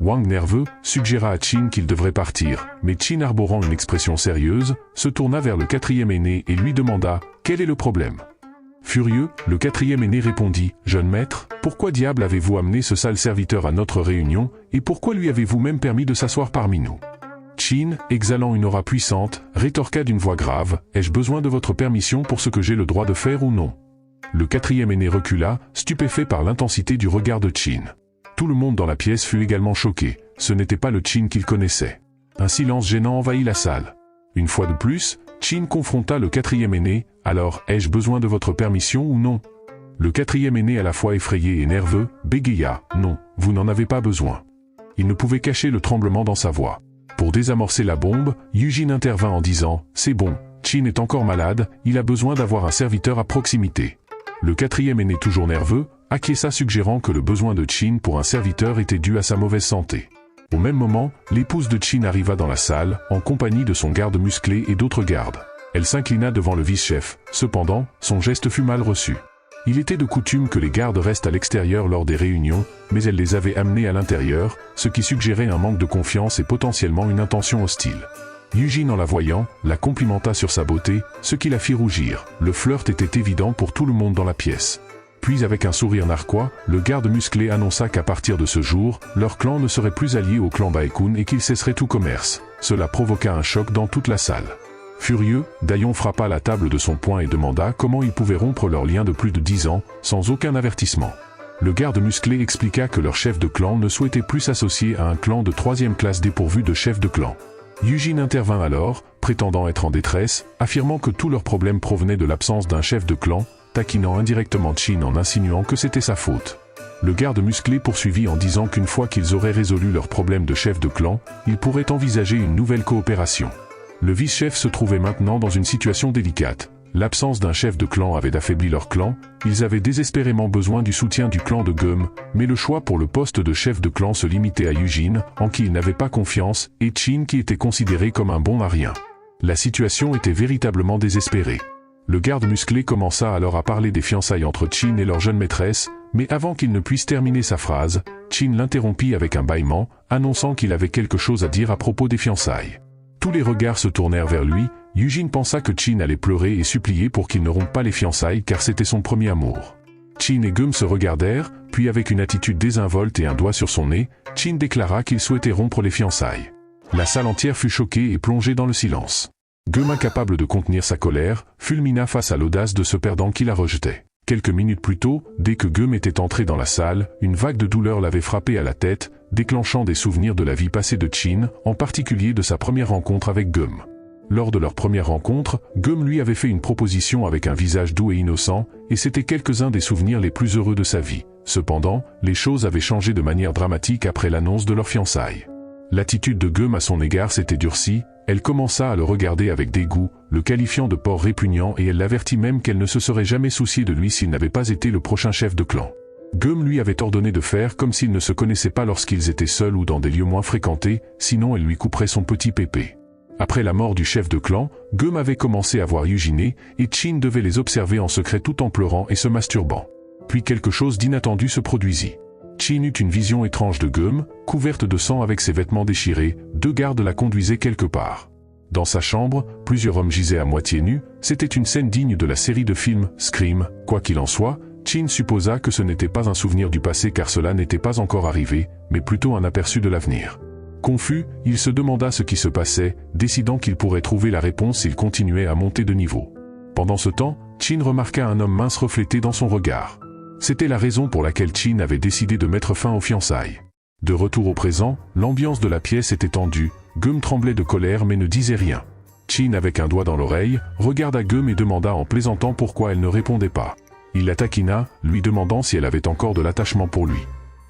Wang, nerveux, suggéra à Qin qu'il devrait partir, mais Qin, arborant une expression sérieuse, se tourna vers le quatrième aîné et lui demanda « Quel est le problème ?» Furieux, le quatrième aîné répondit « Jeune maître, pourquoi diable avez-vous amené ce sale serviteur à notre réunion, et pourquoi lui avez-vous même permis de s'asseoir parmi nous ?» Qin, exhalant une aura puissante, rétorqua d'une voix grave « Ai-je besoin de votre permission pour ce que j'ai le droit de faire ou non ?» Le quatrième aîné recula, stupéfait par l'intensité du regard de Qin. Tout le monde dans la pièce fut également choqué, ce n'était pas le Qin qu'il connaissait. Un silence gênant envahit la salle. Une fois de plus, Qin confronta le quatrième aîné, « Alors, ai-je besoin de votre permission ou non ?» Le quatrième aîné, à la fois effrayé et nerveux, bégaya, « Non, vous n'en avez pas besoin. » Il ne pouvait cacher le tremblement dans sa voix. Pour désamorcer la bombe, Eugene intervint en disant « C'est bon, Qin est encore malade, il a besoin d'avoir un serviteur à proximité. » Le quatrième aîné, toujours nerveux, acquiesça, suggérant que le besoin de Qin pour un serviteur était dû à sa mauvaise santé. Au même moment, l'épouse de Qin arriva dans la salle, en compagnie de son garde musclé et d'autres gardes. Elle s'inclina devant le vice-chef, cependant, son geste fut mal reçu. Il était de coutume que les gardes restent à l'extérieur lors des réunions, mais elle les avait amenés à l'intérieur, ce qui suggérait un manque de confiance et potentiellement une intention hostile. Eugene, en la voyant, la complimenta sur sa beauté, ce qui la fit rougir. Le flirt était évident pour tout le monde dans la pièce. Puis avec un sourire narquois, le garde musclé annonça qu'à partir de ce jour, leur clan ne serait plus allié au clan Baekun et qu'il cesserait tout commerce. Cela provoqua un choc dans toute la salle. Furieux, Dayon frappa la table de son poing et demanda comment ils pouvaient rompre leur lien de plus de 10 ans, sans aucun avertissement. Le garde musclé expliqua que leur chef de clan ne souhaitait plus s'associer à un clan de 3e classe dépourvu de chef de clan. Eugene intervint alors, prétendant être en détresse, affirmant que tous leurs problèmes provenaient de l'absence d'un chef de clan, taquinant indirectement Qin en insinuant que c'était sa faute. Le garde musclé poursuivit en disant qu'une fois qu'ils auraient résolu leurs problèmes de chef de clan, ils pourraient envisager une nouvelle coopération. Le vice-chef se trouvait maintenant dans une situation délicate. L'absence d'un chef de clan avait affaibli leur clan, ils avaient désespérément besoin du soutien du clan de Gum, mais le choix pour le poste de chef de clan se limitait à Eugene, en qui ils n'avaient pas confiance, et Chin qui était considéré comme un bon à rien. La situation était véritablement désespérée. Le garde musclé commença alors à parler des fiançailles entre Chin et leur jeune maîtresse, mais avant qu'il ne puisse terminer sa phrase, Chin l'interrompit avec un bâillement, annonçant qu'il avait quelque chose à dire à propos des fiançailles. Tous les regards se tournèrent vers lui. Eugene pensa que Chin allait pleurer et supplier pour qu'il ne rompe pas les fiançailles car c'était son premier amour. Chin et Gum se regardèrent, puis avec une attitude désinvolte et un doigt sur son nez, Chin déclara qu'il souhaitait rompre les fiançailles. La salle entière fut choquée et plongée dans le silence. Gum, incapable de contenir sa colère, fulmina face à l'audace de ce perdant qui la rejetait. Quelques minutes plus tôt, dès que Gum était entré dans la salle, une vague de douleur l'avait frappé à la tête, déclenchant des souvenirs de la vie passée de Chin, en particulier de sa première rencontre avec Gum. Lors de leur première rencontre, Gum lui avait fait une proposition avec un visage doux et innocent, et c'était quelques-uns des souvenirs les plus heureux de sa vie. Cependant, les choses avaient changé de manière dramatique après l'annonce de leur fiançailles. L'attitude de Gum à son égard s'était durcie, elle commença à le regarder avec dégoût, le qualifiant de porc répugnant et elle l'avertit même qu'elle ne se serait jamais souciée de lui s'il n'avait pas été le prochain chef de clan. Gum lui avait ordonné de faire comme s'ils ne se connaissaient pas lorsqu'ils étaient seuls ou dans des lieux moins fréquentés, sinon elle lui couperait son petit pépé. Après la mort du chef de clan, Gum avait commencé à voir Eugene et Chin devait les observer en secret tout en pleurant et se masturbant. Puis quelque chose d'inattendu se produisit. Chin eut une vision étrange de Gum, couverte de sang avec ses vêtements déchirés, deux gardes la conduisaient quelque part. Dans sa chambre, plusieurs hommes gisaient à moitié nus, c'était une scène digne de la série de films Scream. Quoi qu'il en soit, Chin supposa que ce n'était pas un souvenir du passé car cela n'était pas encore arrivé, mais plutôt un aperçu de l'avenir. Confus, il se demanda ce qui se passait, décidant qu'il pourrait trouver la réponse s'il continuait à monter de niveau. Pendant ce temps, Chin remarqua un homme mince reflété dans son regard. C'était la raison pour laquelle Chin avait décidé de mettre fin aux fiançailles. De retour au présent, l'ambiance de la pièce était tendue, Gum tremblait de colère mais ne disait rien. Chin, avec un doigt dans l'oreille, regarda Gum et demanda en plaisantant pourquoi elle ne répondait pas. Il la taquina, lui demandant si elle avait encore de l'attachement pour lui.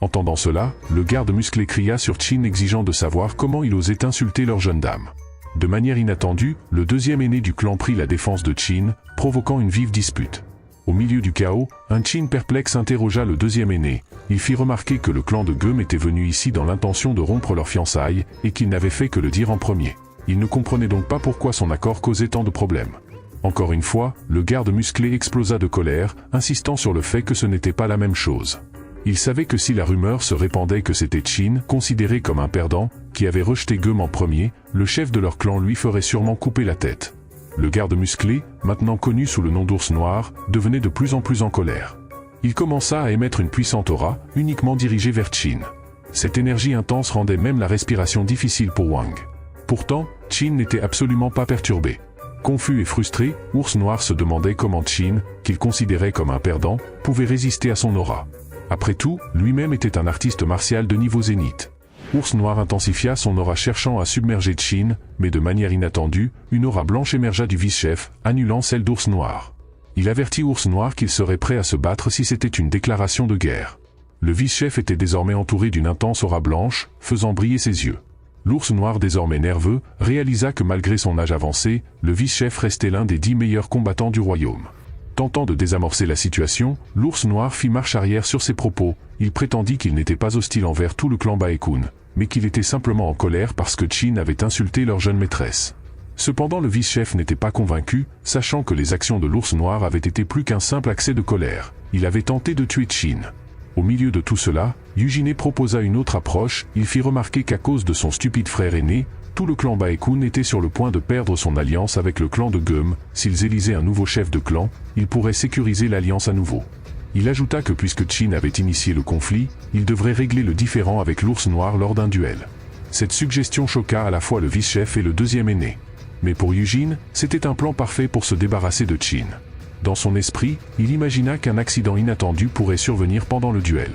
Entendant cela, le garde musclé cria sur Chin exigeant de savoir comment il osait insulter leur jeune dame. De manière inattendue, le deuxième aîné du clan prit la défense de Chin, provoquant une vive dispute. Au milieu du chaos, un Chin perplexe interrogea le deuxième aîné. Il fit remarquer que le clan de Gum était venu ici dans l'intention de rompre leurs fiançailles, et qu'il n'avait fait que le dire en premier. Il ne comprenait donc pas pourquoi son accord causait tant de problèmes. Encore une fois, le garde musclé explosa de colère, insistant sur le fait que ce n'était pas la même chose. Il savait que si la rumeur se répandait que c'était Chin, considéré comme un perdant, qui avait rejeté Gum en premier, le chef de leur clan lui ferait sûrement couper la tête. Le garde musclé, maintenant connu sous le nom d'Ours Noir, devenait de plus en plus en colère. Il commença à émettre une puissante aura, uniquement dirigée vers Chin. Cette énergie intense rendait même la respiration difficile pour Wang. Pourtant, Chin n'était absolument pas perturbé. Confus et frustré, Ours Noir se demandait comment Chin, qu'il considérait comme un perdant, pouvait résister à son aura. Après tout, lui-même était un artiste martial de niveau zénith. Ours Noir intensifia son aura cherchant à submerger Chin, mais de manière inattendue, une aura blanche émergea du vice-chef, annulant celle d'Ours Noir. Il avertit Ours Noir qu'il serait prêt à se battre si c'était une déclaration de guerre. Le vice-chef était désormais entouré d'une intense aura blanche, faisant briller ses yeux. L'Ours Noir, désormais nerveux, réalisa que malgré son âge avancé, le vice-chef restait l'un des 10 meilleurs combattants du royaume. Tentant de désamorcer la situation, l'Ours Noir fit marche arrière sur ses propos. Il prétendit qu'il n'était pas hostile envers tout le clan Baekun, mais qu'il était simplement en colère parce que Chin avait insulté leur jeune maîtresse. Cependant, le vice-chef n'était pas convaincu, sachant que les actions de l'Ours Noir avaient été plus qu'un simple accès de colère. Il avait tenté de tuer Chin. Au milieu de tout cela, Eugene proposa une autre approche. Il fit remarquer qu'à cause de son stupide frère aîné, tout le clan Baekun était sur le point de perdre son alliance avec le clan de Gum. S'ils élisaient un nouveau chef de clan, ils pourraient sécuriser l'alliance à nouveau. Il ajouta que puisque Chin avait initié le conflit, il devrait régler le différend avec l'Ours Noir lors d'un duel. Cette suggestion choqua à la fois le vice-chef et le deuxième aîné. Mais pour Eugene, c'était un plan parfait pour se débarrasser de Chin. Dans son esprit, il imagina qu'un accident inattendu pourrait survenir pendant le duel.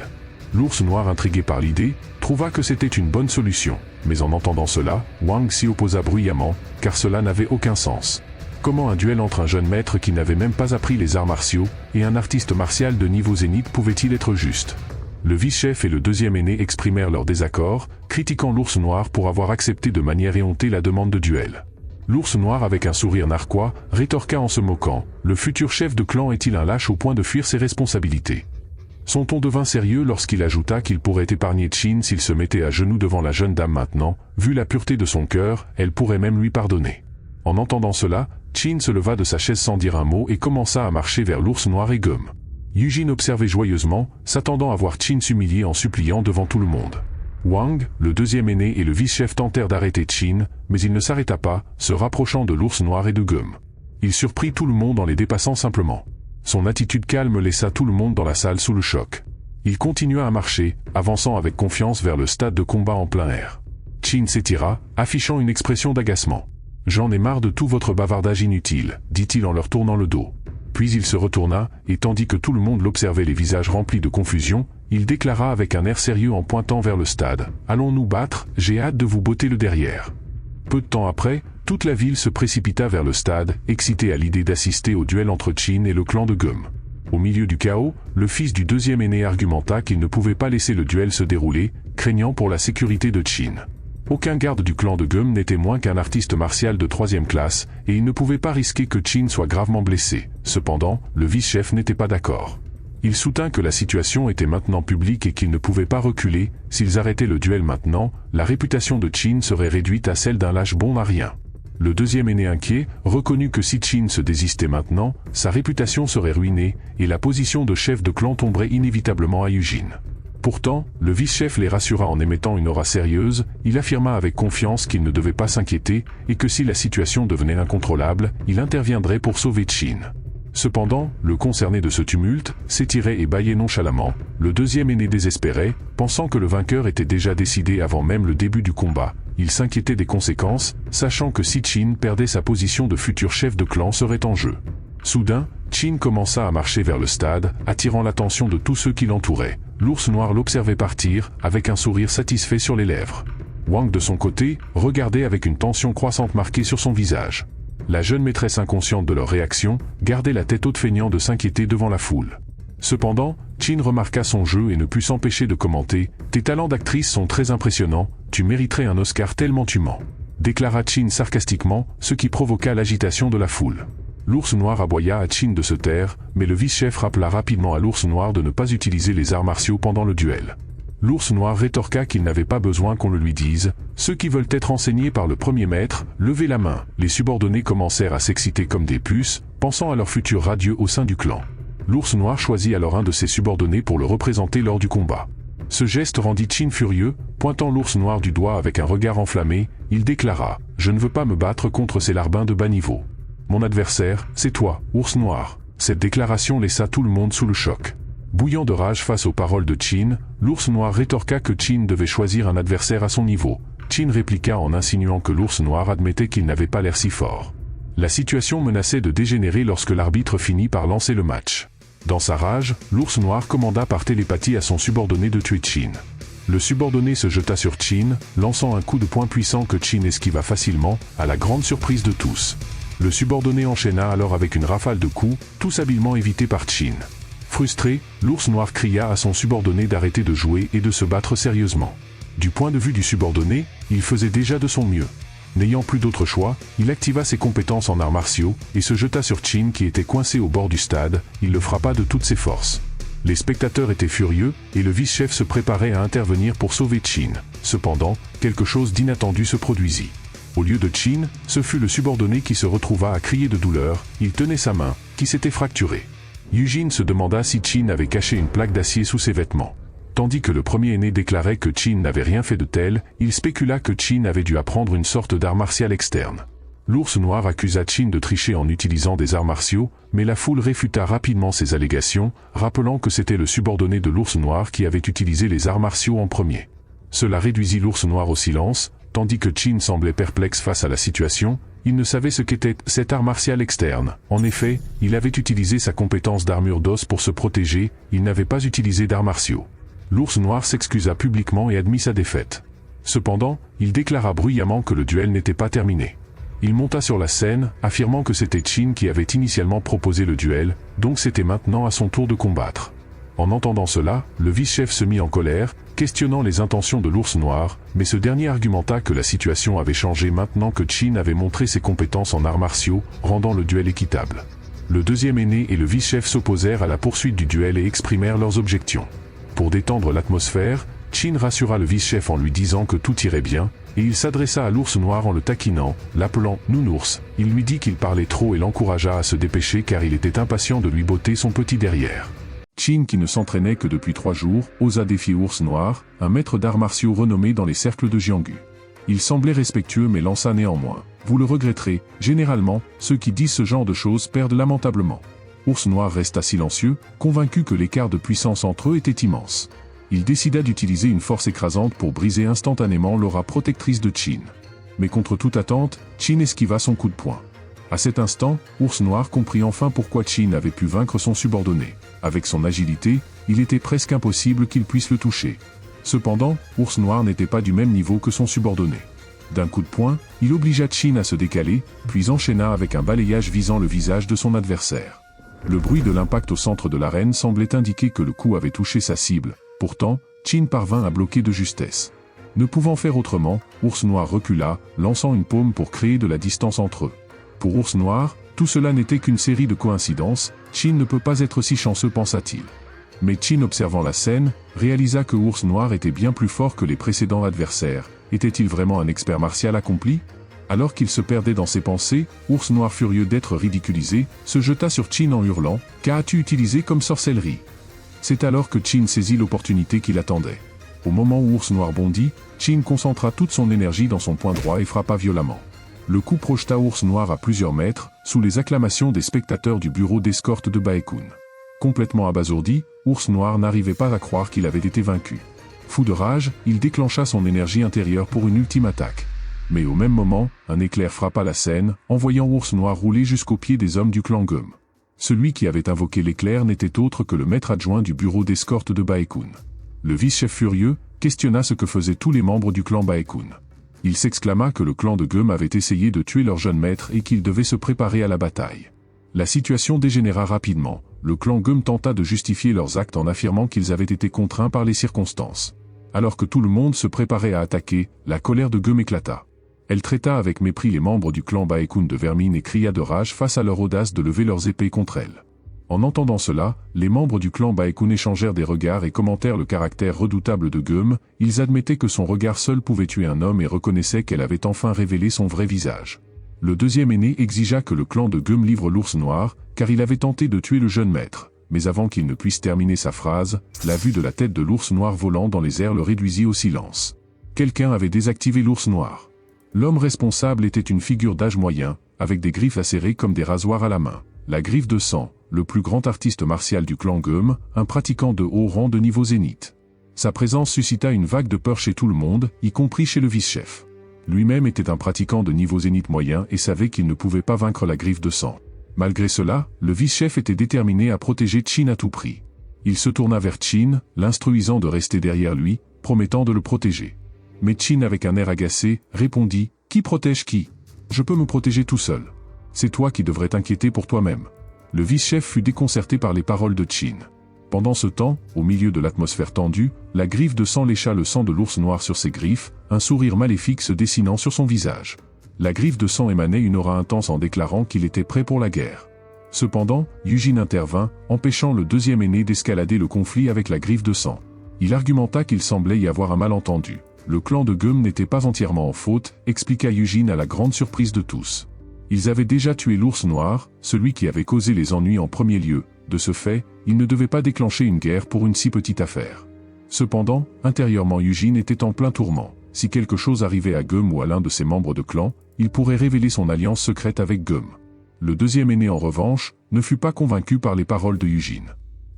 L'Ours Noir, intrigué par l'idée, trouva que c'était une bonne solution. Mais en entendant cela, Wang s'y opposa bruyamment, car cela n'avait aucun sens. Comment un duel entre un jeune maître qui n'avait même pas appris les arts martiaux, et un artiste martial de niveau zénith pouvait-il être juste? Le vice-chef et le deuxième aîné exprimèrent leur désaccord, critiquant l'ours noir pour avoir accepté de manière éhontée la demande de duel. L'ours noir, avec un sourire narquois, rétorqua en se moquant: « Le futur chef de clan est-il un lâche au point de fuir ses responsabilités ?» Son ton devint sérieux lorsqu'il ajouta qu'il pourrait épargner Chin s'il se mettait à genoux devant la jeune dame maintenant. Vu la pureté de son cœur, elle pourrait même lui pardonner. En entendant cela, Chin se leva de sa chaise sans dire un mot et commença à marcher vers l'ours noir et Gum. Eugene observait joyeusement, s'attendant à voir Chin s'humilier en suppliant devant tout le monde. Wang, le deuxième aîné et le vice-chef tentèrent d'arrêter Chin, mais il ne s'arrêta pas, se rapprochant de l'ours noir et de Gum. Il surprit tout le monde en les dépassant simplement. Son attitude calme laissa tout le monde dans la salle sous le choc. Il continua à marcher, avançant avec confiance vers le stade de combat en plein air. Chin s'étira, affichant une expression d'agacement. « J'en ai marre de tout votre bavardage inutile, » dit-il en leur tournant le dos. Puis il se retourna, et tandis que tout le monde l'observait les visages remplis de confusion, il déclara avec un air sérieux en pointant vers le stade: « Allons nous battre, j'ai hâte de vous botter le derrière. » Peu de temps après, toute la ville se précipita vers le stade, excitée à l'idée d'assister au duel entre Chin et le clan de Gum. Au milieu du chaos, le fils du deuxième aîné argumenta qu'il ne pouvait pas laisser le duel se dérouler, craignant pour la sécurité de Chin. Aucun garde du clan de Gum n'était moins qu'un artiste martial de 3e classe, et il ne pouvait pas risquer que Chin soit gravement blessé. Cependant, le vice-chef n'était pas d'accord. Il soutint que la situation était maintenant publique et qu'ils ne pouvaient pas reculer. S'ils arrêtaient le duel maintenant, la réputation de Chin serait réduite à celle d'un lâche bon à rien. Le deuxième aîné inquiet reconnut que si Chin se désistait maintenant, sa réputation serait ruinée, et la position de chef de clan tomberait inévitablement à Eugene. Pourtant, le vice-chef les rassura en émettant une aura sérieuse. Il affirma avec confiance qu'ils ne devaient pas s'inquiéter, et que si la situation devenait incontrôlable, il interviendrait pour sauver Chin. Cependant, le concerné de ce tumulte s'étirait et bâillait nonchalamment. Le deuxième aîné désespérait, pensant que le vainqueur était déjà décidé avant même le début du combat. Il s'inquiétait des conséquences, sachant que si Chin perdait sa position de futur chef de clan serait en jeu. Soudain, Chin commença à marcher vers le stade, attirant l'attention de tous ceux qui l'entouraient. L'ours noir l'observait partir, avec un sourire satisfait sur les lèvres. Wang de son côté, regardait avec une tension croissante marquée sur son visage. La jeune maîtresse, inconsciente de leur réaction, gardait la tête haute, feignant de s'inquiéter devant la foule. Cependant, Chin remarqua son jeu et ne put s'empêcher de commenter: « Tes talents d'actrice sont très impressionnants, tu mériterais un Oscar tellement tu mens », déclara Chin sarcastiquement, ce qui provoqua l'agitation de la foule. L'ours noir aboya à Chin de se taire, mais le vice-chef rappela rapidement à l'ours noir de ne pas utiliser les arts martiaux pendant le duel. L'ours noir rétorqua qu'il n'avait pas besoin qu'on le lui dise. Ceux qui veulent être enseignés par le premier maître, levez la main. Les subordonnés commencèrent à s'exciter comme des puces, pensant à leur futur radieux au sein du clan. L'ours noir choisit alors un de ses subordonnés pour le représenter lors du combat. Ce geste rendit Chin furieux, pointant l'ours noir du doigt avec un regard enflammé. Il déclara: « Je ne veux pas me battre contre ces larbins de bas niveau. Mon adversaire, c'est toi, ours noir. » Cette déclaration laissa tout le monde sous le choc. Bouillant de rage face aux paroles de Chin, l'ours noir rétorqua que Chin devait choisir un adversaire à son niveau. Chin répliqua en insinuant que l'ours noir admettait qu'il n'avait pas l'air si fort. La situation menaçait de dégénérer lorsque l'arbitre finit par lancer le match. Dans sa rage, l'ours noir commanda par télépathie à son subordonné de tuer Chin. Le subordonné se jeta sur Chin, lançant un coup de poing puissant que Chin esquiva facilement, à la grande surprise de tous. Le subordonné enchaîna alors avec une rafale de coups, tous habilement évités par Chin. Frustré, l'ours noir cria à son subordonné d'arrêter de jouer et de se battre sérieusement. Du point de vue du subordonné, il faisait déjà de son mieux. N'ayant plus d'autre choix, il activa ses compétences en arts martiaux et se jeta sur Chin qui était coincé au bord du stade. Il le frappa de toutes ses forces. Les spectateurs étaient furieux et le vice-chef se préparait à intervenir pour sauver Chin. Cependant, quelque chose d'inattendu se produisit. Au lieu de Chin, ce fut le subordonné qui se retrouva à crier de douleur. Il tenait sa main, qui s'était fracturée. Eugene se demanda si Chin avait caché une plaque d'acier sous ses vêtements. Tandis que le premier aîné déclarait que Chin n'avait rien fait de tel, il spécula que Chin avait dû apprendre une sorte d'art martial externe. L'ours noir accusa Chin de tricher en utilisant des arts martiaux, mais la foule réfuta rapidement ces allégations, rappelant que c'était le subordonné de l'ours noir qui avait utilisé les arts martiaux en premier. Cela réduisit l'ours noir au silence, tandis que Chin semblait perplexe face à la situation. Il ne savait ce qu'était cet art martial externe. En effet, il avait utilisé sa compétence d'armure d'os pour se protéger, il n'avait pas utilisé d'arts martiaux. L'ours noir s'excusa publiquement et admit sa défaite. Cependant, il déclara bruyamment que le duel n'était pas terminé. Il monta sur la scène, affirmant que c'était Chin qui avait initialement proposé le duel, donc c'était maintenant à son tour de combattre. En entendant cela, le vice-chef se mit en colère, questionnant les intentions de l'ours noir, mais ce dernier argumenta que la situation avait changé maintenant que Chin avait montré ses compétences en arts martiaux, rendant le duel équitable. Le deuxième aîné et le vice-chef s'opposèrent à la poursuite du duel et exprimèrent leurs objections. Pour détendre l'atmosphère, Chin rassura le vice-chef en lui disant que tout irait bien, et il s'adressa à l'ours noir en le taquinant, l'appelant « Nounours ». Il lui dit qu'il parlait trop et l'encouragea à se dépêcher car il était impatient de lui botter son petit derrière. Chin, qui ne s'entraînait que depuis 3 jours, osa défier Ours Noir, un maître d'arts martiaux renommé dans les cercles de Jianghu. Il semblait respectueux mais lança néanmoins. Vous le regretterez, généralement, ceux qui disent ce genre de choses perdent lamentablement. Ours Noir resta silencieux, convaincu que l'écart de puissance entre eux était immense. Il décida d'utiliser une force écrasante pour briser instantanément l'aura protectrice de Chin. Mais contre toute attente, Chin esquiva son coup de poing. À cet instant, Ours Noir comprit enfin pourquoi Chin avait pu vaincre son subordonné. Avec son agilité, il était presque impossible qu'il puisse le toucher. Cependant, Ours Noir n'était pas du même niveau que son subordonné. D'un coup de poing, il obligea Chin à se décaler, puis enchaîna avec un balayage visant le visage de son adversaire. Le bruit de l'impact au centre de l'arène semblait indiquer que le coup avait touché sa cible. Pourtant, Chin parvint à bloquer de justesse. Ne pouvant faire autrement, Ours Noir recula, lançant une paume pour créer de la distance entre eux. Pour Ours Noir, tout cela n'était qu'une série de coïncidences, Chin ne peut pas être si chanceux pensa-t-il. Mais Chin, observant la scène, réalisa que Ours Noir était bien plus fort que les précédents adversaires. Était-il vraiment un expert martial accompli? Alors qu'il se perdait dans ses pensées, Ours Noir, furieux d'être ridiculisé, se jeta sur Chin en hurlant « Qu'as-tu utilisé comme sorcellerie ?» C'est alors que Chin saisit l'opportunité qu'il attendait. Au moment où Ours Noir bondit, Chin concentra toute son énergie dans son poing droit et frappa violemment. Le coup projeta Ours Noir à plusieurs mètres, sous les acclamations des spectateurs du bureau d'escorte de Baekun. Complètement abasourdi, Ours Noir n'arrivait pas à croire qu'il avait été vaincu. Fou de rage, il déclencha son énergie intérieure pour une ultime attaque. Mais au même moment, un éclair frappa la scène, envoyant Ours Noir rouler jusqu'aux pieds des hommes du clan Gum. Celui qui avait invoqué l'éclair n'était autre que le maître adjoint du bureau d'escorte de Baekun. Le vice-chef furieux questionna ce que faisaient tous les membres du clan Baekun. Il s'exclama que le clan de Gum avait essayé de tuer leur jeune maître et qu'ils devaient se préparer à la bataille. La situation dégénéra rapidement. Le clan Gum tenta de justifier leurs actes en affirmant qu'ils avaient été contraints par les circonstances. Alors que tout le monde se préparait à attaquer, la colère de Gum éclata. Elle traita avec mépris les membres du clan Baekun de vermine et cria de rage face à leur audace de lever leurs épées contre elle. En entendant cela, les membres du clan Baekun échangèrent des regards et commentèrent le caractère redoutable de Gum. Ils admettaient que son regard seul pouvait tuer un homme et reconnaissaient qu'elle avait enfin révélé son vrai visage. Le deuxième aîné exigea que le clan de Gum livre l'ours noir, car il avait tenté de tuer le jeune maître. Mais avant qu'il ne puisse terminer sa phrase, la vue de la tête de l'ours noir volant dans les airs le réduisit au silence. Quelqu'un avait désactivé l'ours noir. L'homme responsable était une figure d'âge moyen, avec des griffes acérées comme des rasoirs à la main. La griffe de sang, le plus grand artiste martial du clan Gum, un pratiquant de haut rang de niveau zénith. Sa présence suscita une vague de peur chez tout le monde, y compris chez le vice-chef. Lui-même était un pratiquant de niveau zénith moyen et savait qu'il ne pouvait pas vaincre la griffe de sang. Malgré cela, le vice-chef était déterminé à protéger Chin à tout prix. Il se tourna vers Chin, l'instruisant de rester derrière lui, promettant de le protéger. Mais Chin, avec un air agacé, répondit « Qui protège qui? Je peux me protéger tout seul. C'est toi qui devrais t'inquiéter pour toi-même. » Le vice-chef fut déconcerté par les paroles de Chin. Pendant ce temps, au milieu de l'atmosphère tendue, la griffe de sang lécha le sang de l'ours noir sur ses griffes, un sourire maléfique se dessinant sur son visage. La griffe de sang émanait une aura intense en déclarant qu'il était prêt pour la guerre. Cependant, Yujin intervint, empêchant le deuxième aîné d'escalader le conflit avec la griffe de sang. Il argumenta qu'il semblait y avoir un malentendu. Le clan de Gum n'était pas entièrement en faute, expliqua Yujin à la grande surprise de tous. Ils avaient déjà tué l'ours noir, celui qui avait causé les ennuis en premier lieu. De ce fait, ils ne devaient pas déclencher une guerre pour une si petite affaire. Cependant, intérieurement Yujin était en plein tourment. Si quelque chose arrivait à Gum ou à l'un de ses membres de clan, il pourrait révéler son alliance secrète avec Gum. Le deuxième aîné en revanche, ne fut pas convaincu par les paroles de Yujin.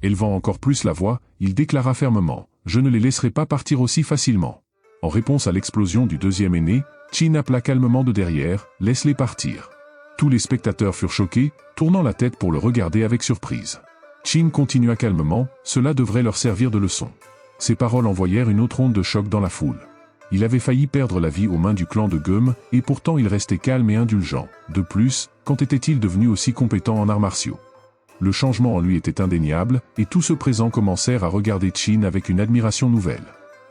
Élevant encore plus la voix, il déclara fermement « Je ne les laisserai pas partir aussi facilement ». En réponse à l'explosion du deuxième aîné, Chin appela calmement de derrière « Laisse-les partir ». Tous les spectateurs furent choqués, tournant la tête pour le regarder avec surprise. Chin continua calmement, cela devrait leur servir de leçon. Ces paroles envoyèrent une autre onde de choc dans la foule. Il avait failli perdre la vie aux mains du clan de Gum, et pourtant il restait calme et indulgent. De plus, quand était-il devenu aussi compétent en arts martiaux? Le changement en lui était indéniable, et tous ceux présents commencèrent à regarder Qin avec une admiration nouvelle.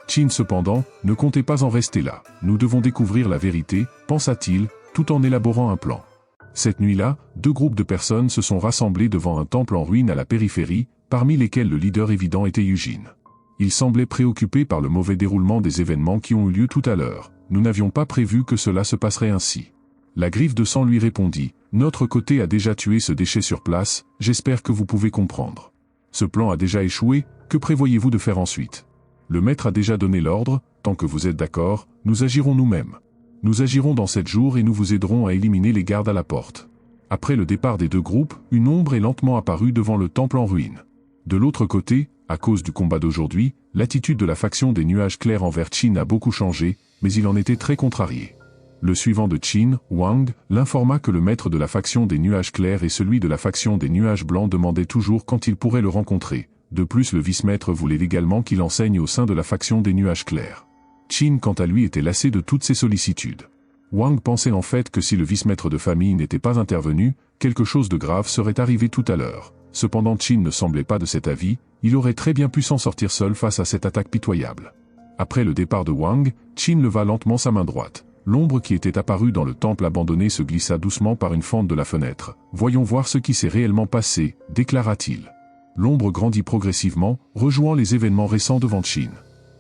Qin cependant, ne comptait pas en rester là. Nous devons découvrir la vérité, pensa-t-il, tout en élaborant un plan. Cette nuit-là, 2 groupes de personnes se sont rassemblés devant un temple en ruine à la périphérie, parmi lesquels le leader évident était Eugene. Il semblait préoccupé par le mauvais déroulement des événements qui ont eu lieu tout à l'heure. Nous n'avions pas prévu que cela se passerait ainsi. La griffe de sang lui répondit, « Notre côté a déjà tué ce déchet sur place, j'espère que vous pouvez comprendre. Ce plan a déjà échoué, que prévoyez-vous de faire ensuite? Le maître a déjà donné l'ordre, tant que vous êtes d'accord, nous agirons nous-mêmes. Nous agirons dans 7 jours et nous vous aiderons à éliminer les gardes à la porte. » Après le départ des 2 groupes, une ombre est lentement apparue devant le temple en ruine. De l'autre côté, à cause du combat d'aujourd'hui, l'attitude de la faction des nuages clairs envers Qin a beaucoup changé, mais il en était très contrarié. Le suivant de Qin, Wang, l'informa que le maître de la faction des nuages clairs et celui de la faction des nuages blancs demandaient toujours quand il pourrait le rencontrer. De plus, le vice-maître voulait également qu'il enseigne au sein de la faction des nuages clairs. Qin, quant à lui, était lassé de toutes ces sollicitudes. Wang pensait en fait que si le vice-maître de famille n'était pas intervenu, quelque chose de grave serait arrivé tout à l'heure. Cependant Qin ne semblait pas de cet avis, il aurait très bien pu s'en sortir seul face à cette attaque pitoyable. Après le départ de Wang, Qin leva lentement sa main droite. L'ombre qui était apparue dans le temple abandonné se glissa doucement par une fente de la fenêtre. « Voyons voir ce qui s'est réellement passé », déclara-t-il. L'ombre grandit progressivement, rejoignant les événements récents devant Qin.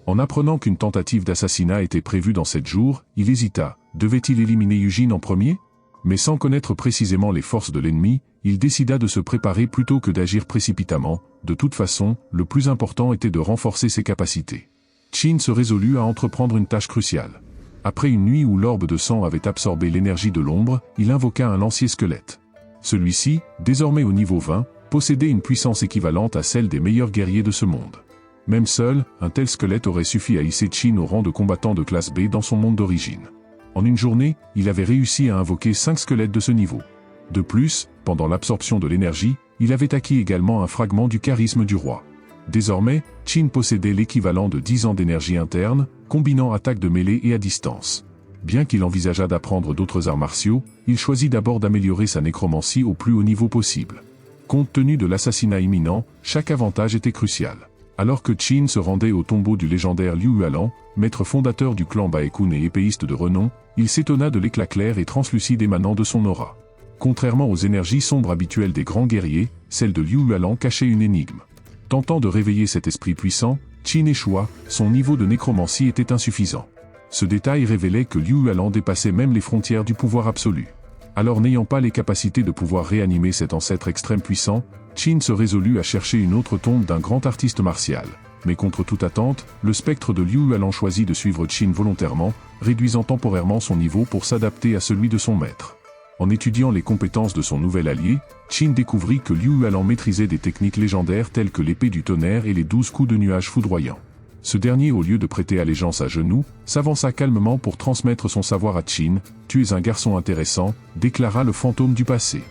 En apprenant qu'une tentative d'assassinat était prévue dans 7 jours, il hésita. Devait-il éliminer Eugene en premier? Mais sans connaître précisément les forces de l'ennemi, il décida de se préparer plutôt que d'agir précipitamment. De toute façon, le plus important était de renforcer ses capacités. Qin se résolut à entreprendre une tâche cruciale. Après une nuit où l'orbe de sang avait absorbé l'énergie de l'ombre, il invoqua un lancier squelette. Celui-ci, désormais au niveau 20, possédait une puissance équivalente à celle des meilleurs guerriers de ce monde. Même seul, un tel squelette aurait suffi à hisser Qin au rang de combattant de classe B dans son monde d'origine. En une journée, il avait réussi à invoquer 5 squelettes de ce niveau. De plus, pendant l'absorption de l'énergie, il avait acquis également un fragment du charisme du roi. Désormais, Qin possédait l'équivalent de 10 ans d'énergie interne, combinant attaque de mêlée et à distance. Bien qu'il envisageât d'apprendre d'autres arts martiaux, il choisit d'abord d'améliorer sa nécromancie au plus haut niveau possible. Compte tenu de l'assassinat imminent, chaque avantage était crucial. Alors que Qin se rendait au tombeau du légendaire Liu Yualan, maître fondateur du clan Baekun et épéiste de renom, il s'étonna de l'éclat clair et translucide émanant de son aura. Contrairement aux énergies sombres habituelles des grands guerriers, celle de Liu Yualan cachait une énigme. Tentant de réveiller cet esprit puissant, Qin échoua, son niveau de nécromancie était insuffisant. Ce détail révélait que Liu Yualan dépassait même les frontières du pouvoir absolu. Alors n'ayant pas les capacités de pouvoir réanimer cet ancêtre extrême puissant, Qin se résolut à chercher une autre tombe d'un grand artiste martial. Mais contre toute attente, le spectre de Liu Yualan choisit de suivre Qin volontairement, réduisant temporairement son niveau pour s'adapter à celui de son maître. En étudiant les compétences de son nouvel allié, Qin découvrit que Liu Yualan maîtrisait des techniques légendaires telles que l'épée du tonnerre et les 12 coups de nuages foudroyants. Ce dernier, au lieu de prêter allégeance à genoux, s'avança calmement pour transmettre son savoir à Qin. « Tu es un garçon intéressant », déclara le fantôme du passé.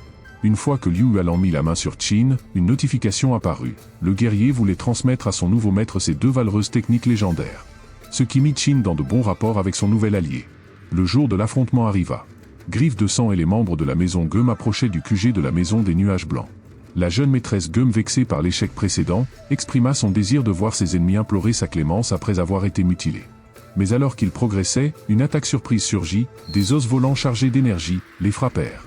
Une fois que Liu Yualan mit la main sur Qin, une notification apparut. Le guerrier voulait transmettre à son nouveau maître ses 2 valeureuses techniques légendaires. Ce qui mit Qin dans de bons rapports avec son nouvel allié. Le jour de l'affrontement arriva. Griffe de sang et les membres de la maison Geum approchaient du QG de la maison des nuages blancs. La jeune maîtresse Geum, vexée par l'échec précédent, exprima son désir de voir ses ennemis implorer sa clémence après avoir été mutilés. Mais alors qu'ils progressaient, une attaque surprise surgit, des os volants chargés d'énergie les frappèrent.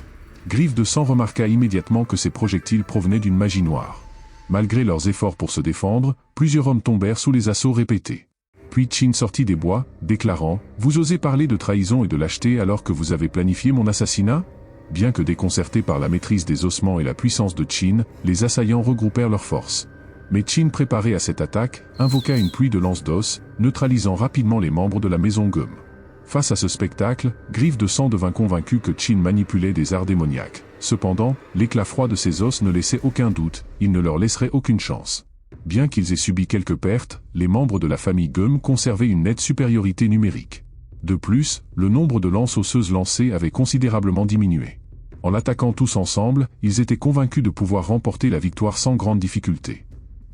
Griffe de sang remarqua immédiatement que ces projectiles provenaient d'une magie noire. Malgré leurs efforts pour se défendre, plusieurs hommes tombèrent sous les assauts répétés. Puis Qin sortit des bois, déclarant « Vous osez parler de trahison et de lâcheté alors que vous avez planifié mon assassinat ?» Bien que déconcertés par la maîtrise des ossements et la puissance de Qin, les assaillants regroupèrent leurs forces. Mais Qin, préparé à cette attaque, invoqua une pluie de lances d'os, neutralisant rapidement les membres de la maison Geum. Face à ce spectacle, Griffe de sang devint convaincu que Qin manipulait des arts démoniaques. Cependant, l'éclat froid de ses os ne laissait aucun doute, il ne leur laisserait aucune chance. Bien qu'ils aient subi quelques pertes, les membres de la famille Geum conservaient une nette supériorité numérique. De plus, le nombre de lances osseuses lancées avait considérablement diminué. En l'attaquant tous ensemble, ils étaient convaincus de pouvoir remporter la victoire sans grande difficulté.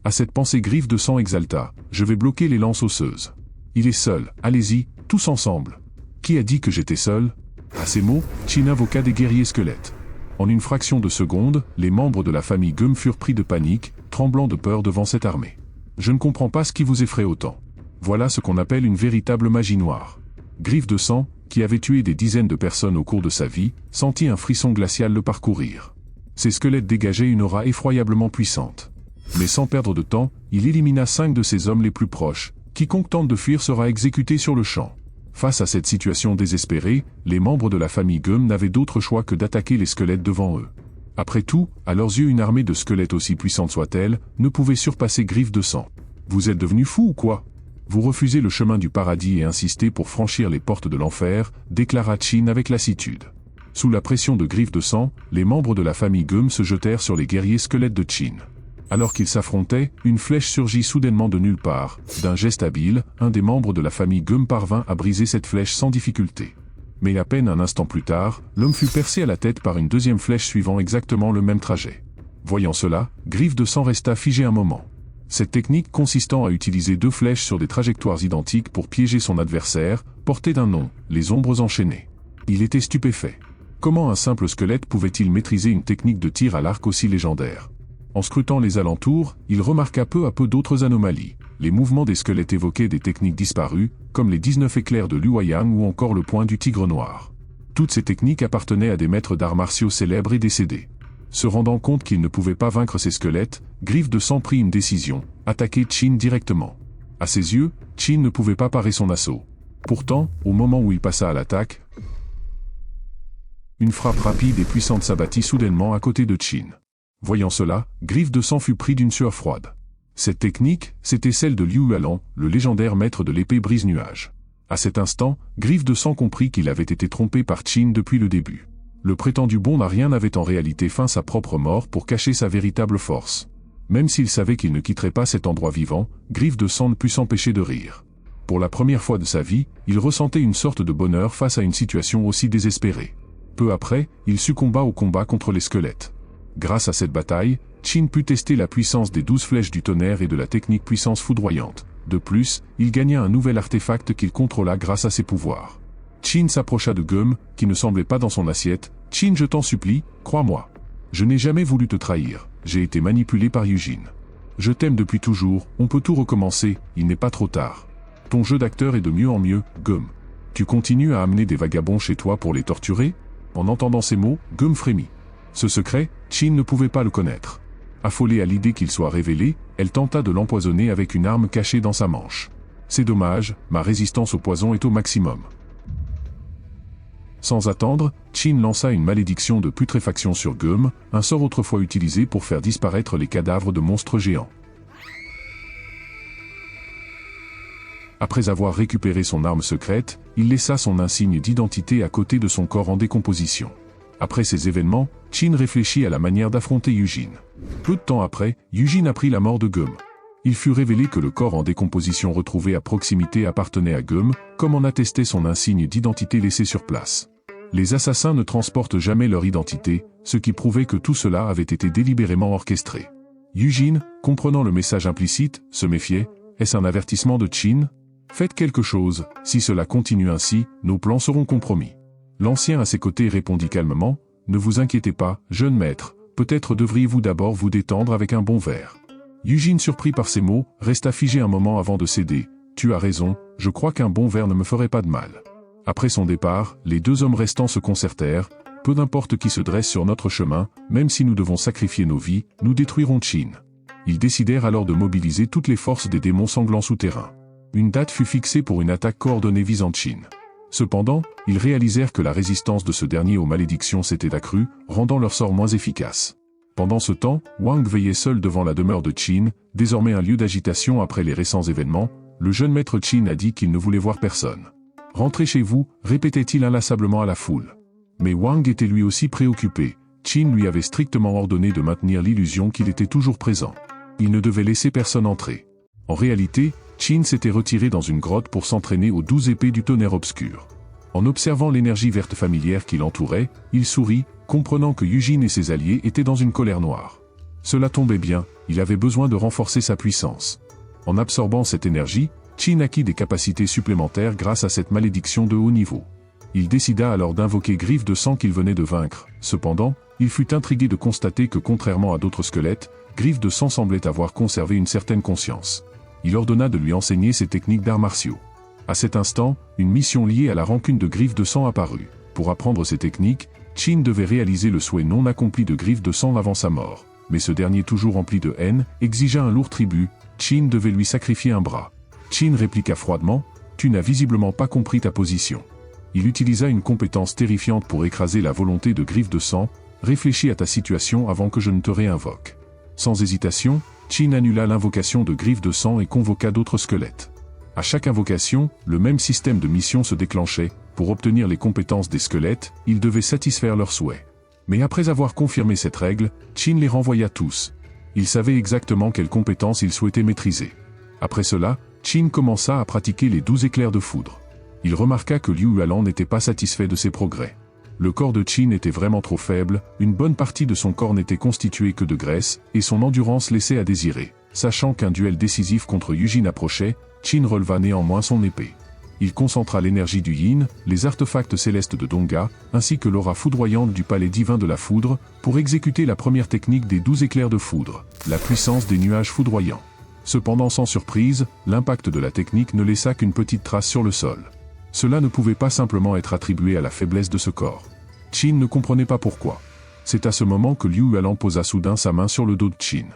À cette pensée, Griffe de sang exalta « Je vais bloquer les lances osseuses. Il est seul, allez-y, tous ensemble. » Qui a dit que j'étais seul? À ces mots, Qin invoqua des guerriers squelettes. En une fraction de seconde, les membres de la famille Gum furent pris de panique, tremblant de peur devant cette armée. Je ne comprends pas ce qui vous effraie autant. Voilà ce qu'on appelle une véritable magie noire. Griffe de Sang, qui avait tué des dizaines de personnes au cours de sa vie, sentit un frisson glacial le parcourir. Ses squelettes dégageaient une aura effroyablement puissante. Mais sans perdre de temps, il élimina 5 de ses hommes les plus proches. Quiconque tente de fuir sera exécuté sur le champ. Face à cette situation désespérée, les membres de la famille Gum n'avaient d'autre choix que d'attaquer les squelettes devant eux. Après tout, à leurs yeux une armée de squelettes aussi puissante soit-elle, ne pouvait surpasser Griffe de Sang. Vous êtes devenu fou ou quoi? Vous refusez le chemin du paradis et insistez pour franchir les portes de l'enfer, déclara Chin avec lassitude. Sous la pression de Griffe de Sang, les membres de la famille Gum se jetèrent sur les guerriers squelettes de Chin. Alors qu'ils s'affrontaient, une flèche surgit soudainement de nulle part. D'un geste habile, un des membres de la famille Gum parvint à briser cette flèche sans difficulté. Mais à peine un instant plus tard, l'homme fut percé à la tête par une deuxième flèche suivant exactement le même trajet. Voyant cela, Griffe de Sang resta figé un moment. Cette technique consistant à utiliser 2 flèches sur des trajectoires identiques pour piéger son adversaire, portait d'un nom, les ombres enchaînées. Il était stupéfait. Comment un simple squelette pouvait-il maîtriser une technique de tir à l'arc aussi légendaire? En scrutant les alentours, il remarqua peu à peu d'autres anomalies. Les mouvements des squelettes évoquaient des techniques disparues, comme les 19 éclairs de Lu Huayang ou encore le poing du tigre noir. Toutes ces techniques appartenaient à des maîtres d'arts martiaux célèbres et décédés. Se rendant compte qu'il ne pouvait pas vaincre ces squelettes, Griffe de Sang prit une décision, attaquer Chin directement. À ses yeux, Chin ne pouvait pas parer son assaut. Pourtant, au moment où il passa à l'attaque, une frappe rapide et puissante s'abattit soudainement à côté de Chin. Voyant cela, Griffe de Sang fut pris d'une sueur froide. Cette technique, c'était celle de Liu Hualan, le légendaire maître de l'épée brise-nuage. À cet instant, Griffe de Sang comprit qu'il avait été trompé par Chin depuis le début. Le prétendu bon Arien avait en réalité feint sa propre mort pour cacher sa véritable force. Même s'il savait qu'il ne quitterait pas cet endroit vivant, Griffe de Sang ne put s'empêcher de rire. Pour la première fois de sa vie, il ressentait une sorte de bonheur face à une situation aussi désespérée. Peu après, il succomba au combat contre les squelettes. Grâce à cette bataille, Chin put tester la puissance des 12 flèches du tonnerre et de la technique puissance foudroyante. De plus, il gagna un nouvel artefact qu'il contrôla grâce à ses pouvoirs. Chin s'approcha de Gum, qui ne semblait pas dans son assiette. « Chin, je t'en supplie, crois-moi. Je n'ai jamais voulu te trahir, j'ai été manipulé par Eugene. Je t'aime depuis toujours, on peut tout recommencer, il n'est pas trop tard. Ton jeu d'acteur est de mieux en mieux, Gum. Tu continues à amener des vagabonds chez toi pour les torturer ?» En entendant ces mots, Gum frémit. Ce secret, Chin ne pouvait pas le connaître. Affolée à l'idée qu'il soit révélé, elle tenta de l'empoisonner avec une arme cachée dans sa manche. C'est dommage, ma résistance au poison est au maximum. Sans attendre, Chin lança une malédiction de putréfaction sur Gum, un sort autrefois utilisé pour faire disparaître les cadavres de monstres géants. Après avoir récupéré son arme secrète, il laissa son insigne d'identité à côté de son corps en décomposition. Après ces événements, Chin réfléchit à la manière d'affronter Eugene. Peu de temps après, Eugene apprit la mort de Gum. Il fut révélé que le corps en décomposition retrouvé à proximité appartenait à Gum, comme en attestait son insigne d'identité laissé sur place. Les assassins ne transportent jamais leur identité, ce qui prouvait que tout cela avait été délibérément orchestré. Eugene, comprenant le message implicite, se méfiait. Est-ce un avertissement de Chin? Faites quelque chose, si cela continue ainsi, nos plans seront compromis. L'ancien à ses côtés répondit calmement, ne vous inquiétez pas, jeune maître, peut-être devriez-vous d'abord vous détendre avec un bon verre. Eugene, surpris par ces mots, resta figé un moment avant de céder. Tu as raison, je crois qu'un bon verre ne me ferait pas de mal. Après son départ, les 2 hommes restants se concertèrent. Peu d'importe qui se dresse sur notre chemin, même si nous devons sacrifier nos vies, nous détruirons Chin. Ils décidèrent alors de mobiliser toutes les forces des démons sanglants souterrains. Une date fut fixée pour une attaque coordonnée visant Chin. Cependant, ils réalisèrent que la résistance de ce dernier aux malédictions s'était accrue, rendant leur sort moins efficace. Pendant ce temps, Wang veillait seul devant la demeure de Chin, désormais un lieu d'agitation après les récents événements. Le jeune maître Chin a dit qu'il ne voulait voir personne. « Rentrez chez vous », répétait-il inlassablement à la foule. Mais Wang était lui aussi préoccupé. Chin lui avait strictement ordonné de maintenir l'illusion qu'il était toujours présent. Il ne devait laisser personne entrer. En réalité, Chin s'était retiré dans une grotte pour s'entraîner aux 12 épées du tonnerre obscur. En observant l'énergie verte familière qui l'entourait, il sourit, comprenant que Eugene et ses alliés étaient dans une colère noire. Cela tombait bien, il avait besoin de renforcer sa puissance. En absorbant cette énergie, Chin acquit des capacités supplémentaires grâce à cette malédiction de haut niveau. Il décida alors d'invoquer Griffe de Sang qu'il venait de vaincre. Cependant, il fut intrigué de constater que contrairement à d'autres squelettes, Griffe de Sang semblait avoir conservé une certaine conscience. Il ordonna de lui enseigner ses techniques d'arts martiaux. À cet instant, une mission liée à la rancune de Griffe de Sang apparut. Pour apprendre ces techniques, Chin devait réaliser le souhait non accompli de Griffe de Sang avant sa mort. Mais ce dernier, toujours rempli de haine, exigea un lourd tribut. Chin devait lui sacrifier un bras. Chin répliqua froidement, « Tu n'as visiblement pas compris ta position. » Il utilisa une compétence terrifiante pour écraser la volonté de Griffe de Sang. « Réfléchis à ta situation avant que je ne te réinvoque. » Sans hésitation, Chin annula l'invocation de Griffe de Sang et convoqua d'autres squelettes. À chaque invocation, le même système de mission se déclenchait. Pour obtenir les compétences des squelettes, il devait satisfaire leurs souhaits. Mais après avoir confirmé cette règle, Chin les renvoya tous. Il savait exactement quelles compétences il souhaitait maîtriser. Après cela, Chin commença à pratiquer les 12 éclairs de foudre. Il remarqua que Liu Hualan n'était pas satisfait de ses progrès. Le corps de Chin était vraiment trop faible, une bonne partie de son corps n'était constituée que de graisse, et son endurance laissait à désirer. Sachant qu'un duel décisif contre Yujin approchait, Chin releva néanmoins son épée. Il concentra l'énergie du Yin, les artefacts célestes de Donga, ainsi que l'aura foudroyante du palais divin de la foudre, pour exécuter la première technique des 12 éclairs de foudre, la puissance des nuages foudroyants. Cependant, sans surprise, l'impact de la technique ne laissa qu'une petite trace sur le sol. Cela ne pouvait pas simplement être attribué à la faiblesse de ce corps. Chin ne comprenait pas pourquoi. C'est à ce moment que Liu Hualan posa soudain sa main sur le dos de Chin.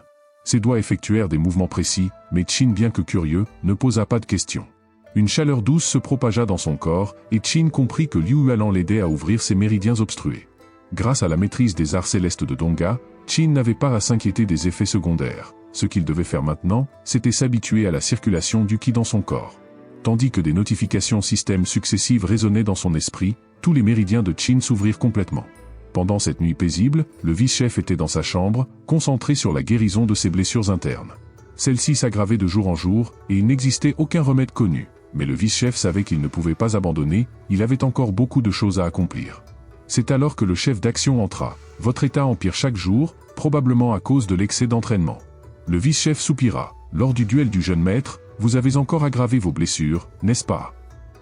Ses doigts effectuèrent des mouvements précis, mais Chin, bien que curieux, ne posa pas de questions. Une chaleur douce se propagea dans son corps, et Chin comprit que Liu Hualan l'aidait à ouvrir ses méridiens obstrués. Grâce à la maîtrise des arts célestes de Donga, Chin n'avait pas à s'inquiéter des effets secondaires. Ce qu'il devait faire maintenant, c'était s'habituer à la circulation du Qi dans son corps. Tandis que des notifications système successives résonnaient dans son esprit, tous les méridiens de Chin s'ouvrirent complètement. Pendant cette nuit paisible, le vice-chef était dans sa chambre, concentré sur la guérison de ses blessures internes. Celles-ci s'aggravaient de jour en jour, et il n'existait aucun remède connu. Mais le vice-chef savait qu'il ne pouvait pas abandonner, il avait encore beaucoup de choses à accomplir. C'est alors que le chef d'action entra. « Votre état empire chaque jour, probablement à cause de l'excès d'entraînement. » Le vice-chef soupira. « Lors du duel du jeune maître, vous avez encore aggravé vos blessures, n'est-ce pas ?»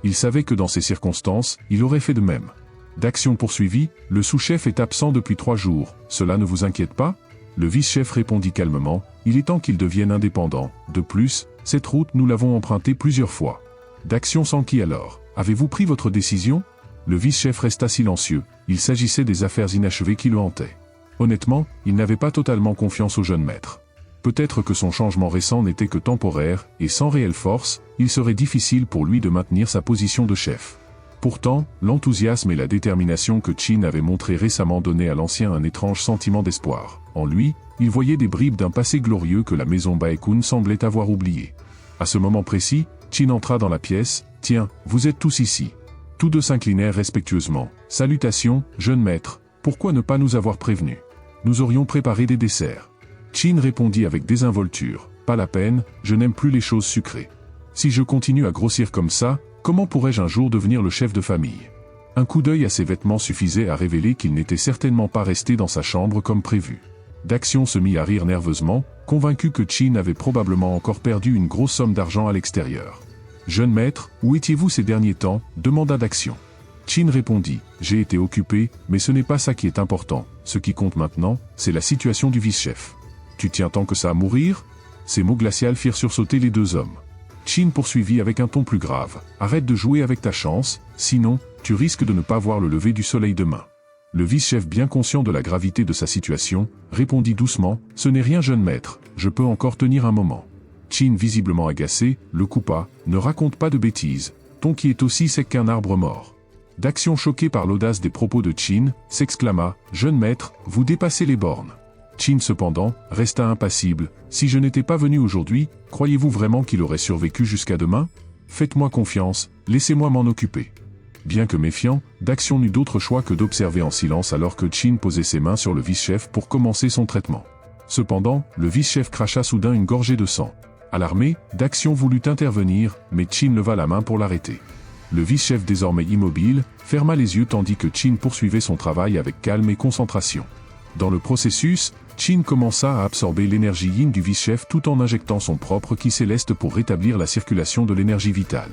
Il savait que dans ces circonstances, il aurait fait de même. D'action poursuivie, « Le sous-chef est absent depuis 3 jours, cela ne vous inquiète pas ?» Le vice-chef répondit calmement, « Il est temps qu'il devienne indépendant. De plus, cette route nous l'avons empruntée plusieurs fois. » D'action sans qui alors? Avez-vous pris votre décision? Le vice-chef resta silencieux, il s'agissait des affaires inachevées qui le hantaient. Honnêtement, il n'avait pas totalement confiance au jeune maître. Peut-être que son changement récent n'était que temporaire, et sans réelle force, il serait difficile pour lui de maintenir sa position de chef. Pourtant, l'enthousiasme et la détermination que Chin avait montré récemment donnaient à l'ancien un étrange sentiment d'espoir. En lui, il voyait des bribes d'un passé glorieux que la maison Baekun semblait avoir oublié. À ce moment précis, Chin entra dans la pièce. « Tiens, vous êtes tous ici. » Tous deux s'inclinèrent respectueusement. « Salutations, jeune maître. Pourquoi ne pas nous avoir prévenus? Nous aurions préparé des desserts. » Chin répondit avec désinvolture. « Pas la peine, je n'aime plus les choses sucrées. Si je continue à grossir comme ça, comment pourrais-je un jour devenir le chef de famille? » Un coup d'œil à ses vêtements suffisait à révéler qu'il n'était certainement pas resté dans sa chambre comme prévu. D'action se mit à rire nerveusement, convaincu que Chin avait probablement encore perdu une grosse somme d'argent à l'extérieur. « Jeune maître, où étiez-vous ces derniers temps ?» demanda D'action. Chin répondit, « J'ai été occupé, mais ce n'est pas ça qui est important. Ce qui compte maintenant, c'est la situation du vice-chef. » « Tu tiens tant que ça à mourir ?» Ces mots glaciaux firent sursauter les deux hommes. Chin poursuivit avec un ton plus grave, « Arrête de jouer avec ta chance, sinon, tu risques de ne pas voir le lever du soleil demain. » Le vice-chef, bien conscient de la gravité de sa situation, répondit doucement, « Ce n'est rien, jeune maître, je peux encore tenir un moment. » Chin, visiblement agacé, le coupa, « Ne raconte pas de bêtises, ton qui est aussi sec qu'un arbre mort. » D'action, choqué par l'audace des propos de Chin, s'exclama, « Jeune maître, vous dépassez les bornes. » Chin cependant, resta impassible, « Si je n'étais pas venu aujourd'hui, croyez-vous vraiment qu'il aurait survécu jusqu'à demain? Faites-moi confiance, laissez-moi m'en occuper. » Bien que méfiant, D'action n'eut d'autre choix que d'observer en silence alors que Chin posait ses mains sur le vice-chef pour commencer son traitement. Cependant, le vice-chef cracha soudain une gorgée de sang. Alarmé, D'action voulut intervenir, mais Chin leva la main pour l'arrêter. Le vice-chef, désormais immobile, ferma les yeux tandis que Chin poursuivait son travail avec calme et concentration. Dans le processus, Chin commença à absorber l'énergie yin du vice-chef tout en injectant son propre ki céleste pour rétablir la circulation de l'énergie vitale.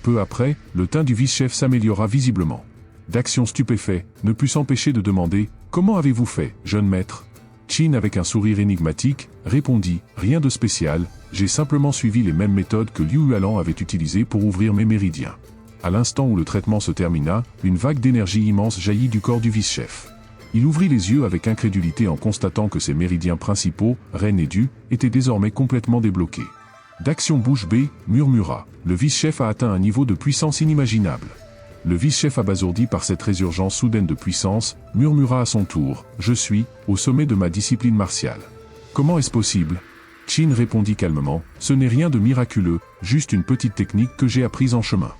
Peu après, le teint du vice-chef s'améliora visiblement. D'action stupéfait, ne put s'empêcher de demander Comment avez-vous fait, jeune maître? Qin, avec un sourire énigmatique, répondit, rien de spécial, j'ai simplement suivi les mêmes méthodes que Liu Yualan avait utilisées pour ouvrir mes méridiens. À l'instant où le traitement se termina, une vague d'énergie immense jaillit du corps du vice-chef. Il ouvrit les yeux avec incrédulité en constatant que ses méridiens principaux, Ren et Du, étaient désormais complètement débloqués. D'action bouche bée, murmura, le vice-chef a atteint un niveau de puissance inimaginable. Le vice-chef, abasourdi par cette résurgence soudaine de puissance, murmura à son tour, je suis, au sommet de ma discipline martiale. Comment est-ce possible? Qin répondit calmement, ce n'est rien de miraculeux, juste une petite technique que j'ai apprise en chemin.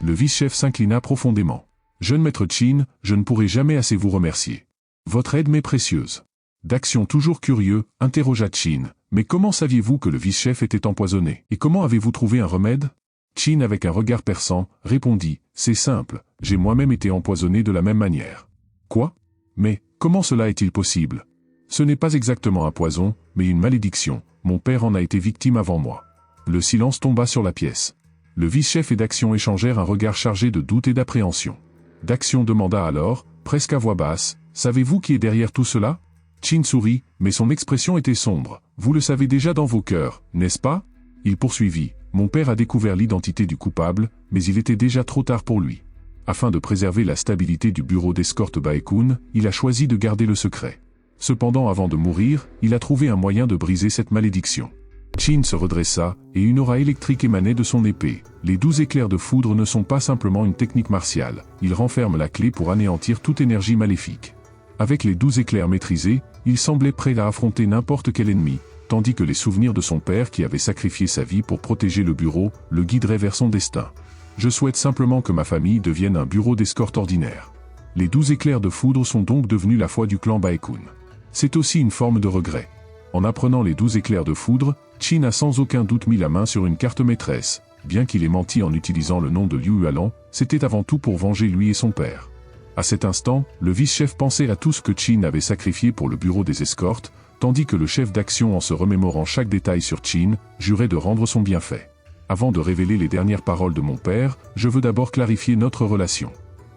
Le vice-chef s'inclina profondément. Jeune maître Qin, je ne pourrai jamais assez vous remercier. Votre aide m'est précieuse. D'action toujours curieux, interrogea Qin, mais comment saviez-vous que le vice-chef était empoisonné? Et comment avez-vous trouvé un remède? Qin, avec un regard perçant, répondit, c'est simple, j'ai moi-même été empoisonné de la même manière. Quoi? Mais, comment cela est-il possible? Ce n'est pas exactement un poison, mais une malédiction, mon père en a été victime avant moi. Le silence tomba sur la pièce. Le vice-chef et D'action échangèrent un regard chargé de doute et d'appréhension. D'action demanda alors, presque à voix basse, savez-vous qui est derrière tout cela? Qin sourit, mais son expression était sombre. Vous le savez déjà dans vos cœurs, n'est-ce pas? Il poursuivit. Mon père a découvert l'identité du coupable, mais il était déjà trop tard pour lui. Afin de préserver la stabilité du bureau d'escorte Baekun, il a choisi de garder le secret. Cependant, avant de mourir, il a trouvé un moyen de briser cette malédiction. Qin se redressa, et une aura électrique émanait de son épée. Les 12 éclairs de foudre ne sont pas simplement une technique martiale, ils renferment la clé pour anéantir toute énergie maléfique. Avec les 12 éclairs maîtrisés, il semblait prêt à affronter n'importe quel ennemi, tandis que les souvenirs de son père qui avait sacrifié sa vie pour protéger le bureau, le guideraient vers son destin. Je souhaite simplement que ma famille devienne un bureau d'escorte ordinaire. Les 12 éclairs de foudre sont donc devenus la foi du clan Baekun. C'est aussi une forme de regret. En apprenant les 12 éclairs de foudre, Qin a sans aucun doute mis la main sur une carte maîtresse. Bien qu'il ait menti en utilisant le nom de Liu Yualan, c'était avant tout pour venger lui et son père. À cet instant, le vice-chef pensait à tout ce que Qin avait sacrifié pour le bureau des escortes, tandis que le chef d'Action, en se remémorant chaque détail sur Qin, jurait de rendre son bienfait. Avant de révéler les dernières paroles de mon père, je veux d'abord clarifier notre relation.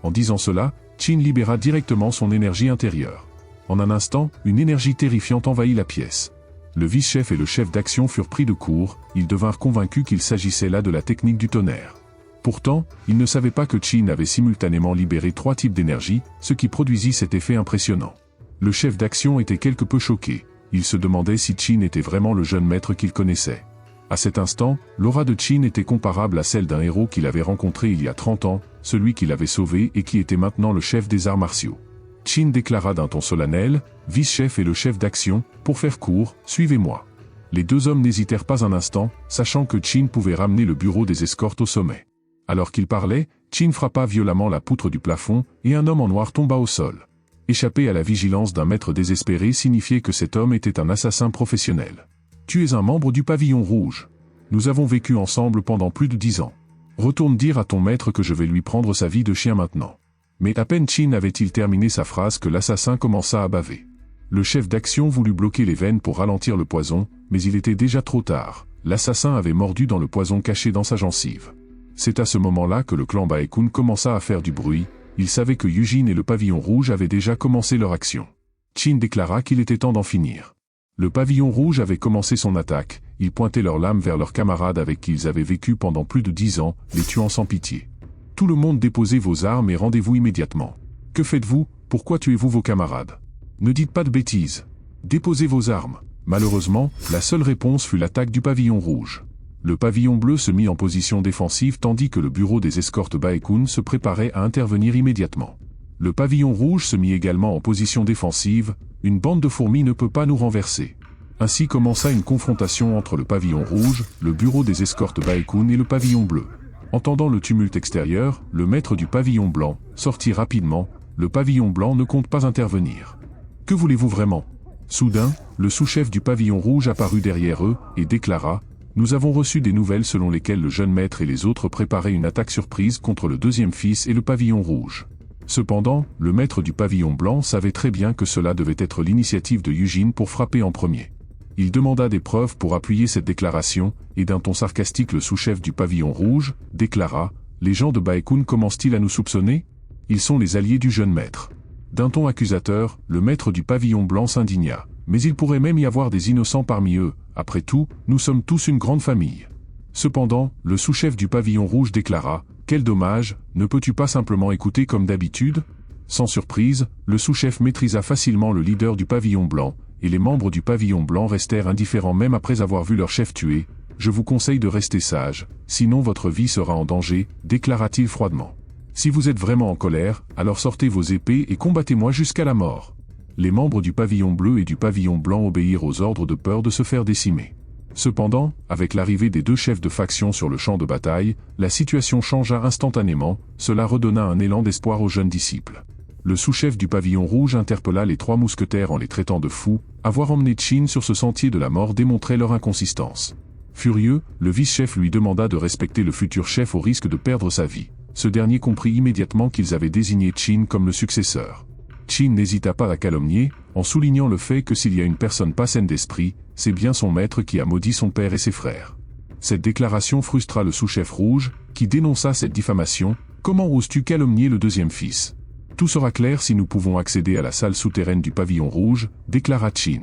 En disant cela, Qin libéra directement son énergie intérieure. En un instant, une énergie terrifiante envahit la pièce. Le vice-chef et le chef d'Action furent pris de court, ils devinrent convaincus qu'il s'agissait là de la technique du tonnerre. Pourtant, ils ne savaient pas que Qin avait simultanément libéré 3 types d'énergie, ce qui produisit cet effet impressionnant. Le chef d'Action était quelque peu choqué. Il se demandait si Qin était vraiment le jeune maître qu'il connaissait. À cet instant, l'aura de Qin était comparable à celle d'un héros qu'il avait rencontré il y a 30 ans, celui qu'il avait sauvé et qui était maintenant le chef des arts martiaux. Qin déclara d'un ton solennel, vice-chef et le chef d'Action, pour faire court, suivez-moi. Les deux hommes n'hésitèrent pas un instant, sachant que Qin pouvait ramener le bureau des escortes au sommet. Alors qu'il parlait, Qin frappa violemment la poutre du plafond, et un homme en noir tomba au sol. Échapper à la vigilance d'un maître désespéré signifiait que cet homme était un assassin professionnel. Tu es un membre du pavillon rouge. Nous avons vécu ensemble pendant plus de 10 ans. Retourne dire à ton maître que je vais lui prendre sa vie de chien maintenant. Mais à peine Qin avait-il terminé sa phrase que l'assassin commença à baver. Le chef d'Action voulut bloquer les veines pour ralentir le poison, mais il était déjà trop tard. L'assassin avait mordu dans le poison caché dans sa gencive. C'est à ce moment-là que le clan Baekun commença à faire du bruit. Il savait que Yujin et le pavillon rouge avaient déjà commencé leur action. Qin déclara qu'il était temps d'en finir. Le pavillon rouge avait commencé son attaque, ils pointaient leurs lames vers leurs camarades avec qui ils avaient vécu pendant plus de 10 ans, les tuant sans pitié. Tout le monde, déposez vos armes et rendez-vous immédiatement. Que faites-vous? Pourquoi tuez-vous vos camarades? Ne dites pas de bêtises. Déposez vos armes. Malheureusement, la seule réponse fut l'attaque du pavillon rouge. Le pavillon bleu se mit en position défensive tandis que le bureau des escortes Baekun se préparait à intervenir immédiatement. Le pavillon rouge se mit également en position défensive, une bande de fourmis ne peut pas nous renverser. Ainsi commença une confrontation entre le pavillon rouge, le bureau des escortes Baekun et le pavillon bleu. Entendant le tumulte extérieur, le maître du pavillon blanc sortit rapidement, le pavillon blanc ne compte pas intervenir. Que voulez-vous vraiment? Soudain, le sous-chef du pavillon rouge apparut derrière eux et déclara « Nous avons reçu des nouvelles selon lesquelles le jeune maître et les autres préparaient une attaque surprise contre le deuxième fils et le pavillon rouge. » Cependant, le maître du pavillon blanc savait très bien que cela devait être l'initiative de Yujin pour frapper en premier. Il demanda des preuves pour appuyer cette déclaration, et d'un ton sarcastique le sous-chef du pavillon rouge déclara « Les gens de Baekun commencent-ils à nous soupçonner? Ils sont les alliés du jeune maître. D'un ton accusateur, le maître du pavillon blanc s'indigna. Mais il pourrait même y avoir des innocents parmi eux, après tout, nous sommes tous une grande famille. Cependant, le sous-chef du pavillon rouge déclara, « Quel dommage, ne peux-tu pas simplement écouter comme d'habitude ?» Sans surprise, le sous-chef maîtrisa facilement le leader du pavillon blanc, et les membres du pavillon blanc restèrent indifférents même après avoir vu leur chef tué. « Je vous conseille de rester sage, sinon votre vie sera en danger, déclara-t-il froidement. Si vous êtes vraiment en colère, alors sortez vos épées et combattez-moi jusqu'à la mort. » Les membres du pavillon bleu et du pavillon blanc obéirent aux ordres de peur de se faire décimer. Cependant, avec l'arrivée des deux chefs de faction sur le champ de bataille, la situation changea instantanément, cela redonna un élan d'espoir aux jeunes disciples. Le sous-chef du pavillon rouge interpella les trois mousquetaires en les traitant de fous. Avoir emmené Chin sur ce sentier de la mort démontrait leur inconsistance. Furieux, le vice-chef lui demanda de respecter le futur chef au risque de perdre sa vie. Ce dernier comprit immédiatement qu'ils avaient désigné Chin comme le successeur. Chin n'hésita pas à calomnier, en soulignant le fait que s'il y a une personne pas saine d'esprit, c'est bien son maître qui a maudit son père et ses frères. Cette déclaration frustra le sous-chef rouge, qui dénonça cette diffamation. « Comment oses-tu calomnier le deuxième fils ? Tout sera clair si nous pouvons accéder à la salle souterraine du pavillon rouge, déclara Chin.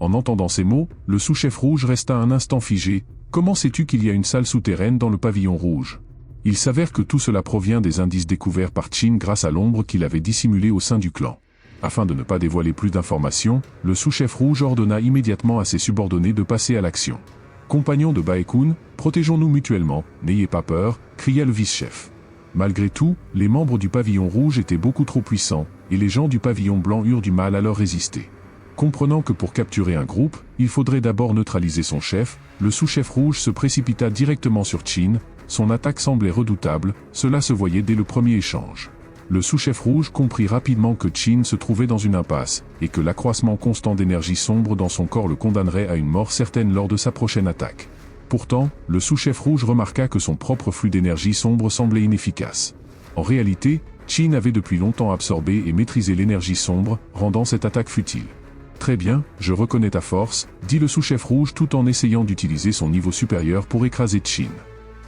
En entendant ces mots, le sous-chef rouge resta un instant figé. « Comment sais-tu qu'il y a une salle souterraine dans le pavillon rouge ?» Il s'avère que tout cela provient des indices découverts par Chin grâce à l'ombre qu'il avait dissimulée au sein du clan. Afin de ne pas dévoiler plus d'informations, le sous-chef rouge ordonna immédiatement à ses subordonnés de passer à l'action. « Compagnons de Baekun, protégeons-nous mutuellement, n'ayez pas peur », cria le vice-chef. Malgré tout, les membres du pavillon rouge étaient beaucoup trop puissants, et les gens du pavillon blanc eurent du mal à leur résister. Comprenant que pour capturer un groupe, il faudrait d'abord neutraliser son chef, le sous-chef rouge se précipita directement sur Chin. Son attaque semblait redoutable, cela se voyait dès le premier échange. Le sous-chef rouge comprit rapidement que Chin se trouvait dans une impasse, et que l'accroissement constant d'énergie sombre dans son corps le condamnerait à une mort certaine lors de sa prochaine attaque. Pourtant, le sous-chef rouge remarqua que son propre flux d'énergie sombre semblait inefficace. En réalité, Chin avait depuis longtemps absorbé et maîtrisé l'énergie sombre, rendant cette attaque futile. « Très bien, je reconnais ta force », dit le sous-chef rouge tout en essayant d'utiliser son niveau supérieur pour écraser Chin.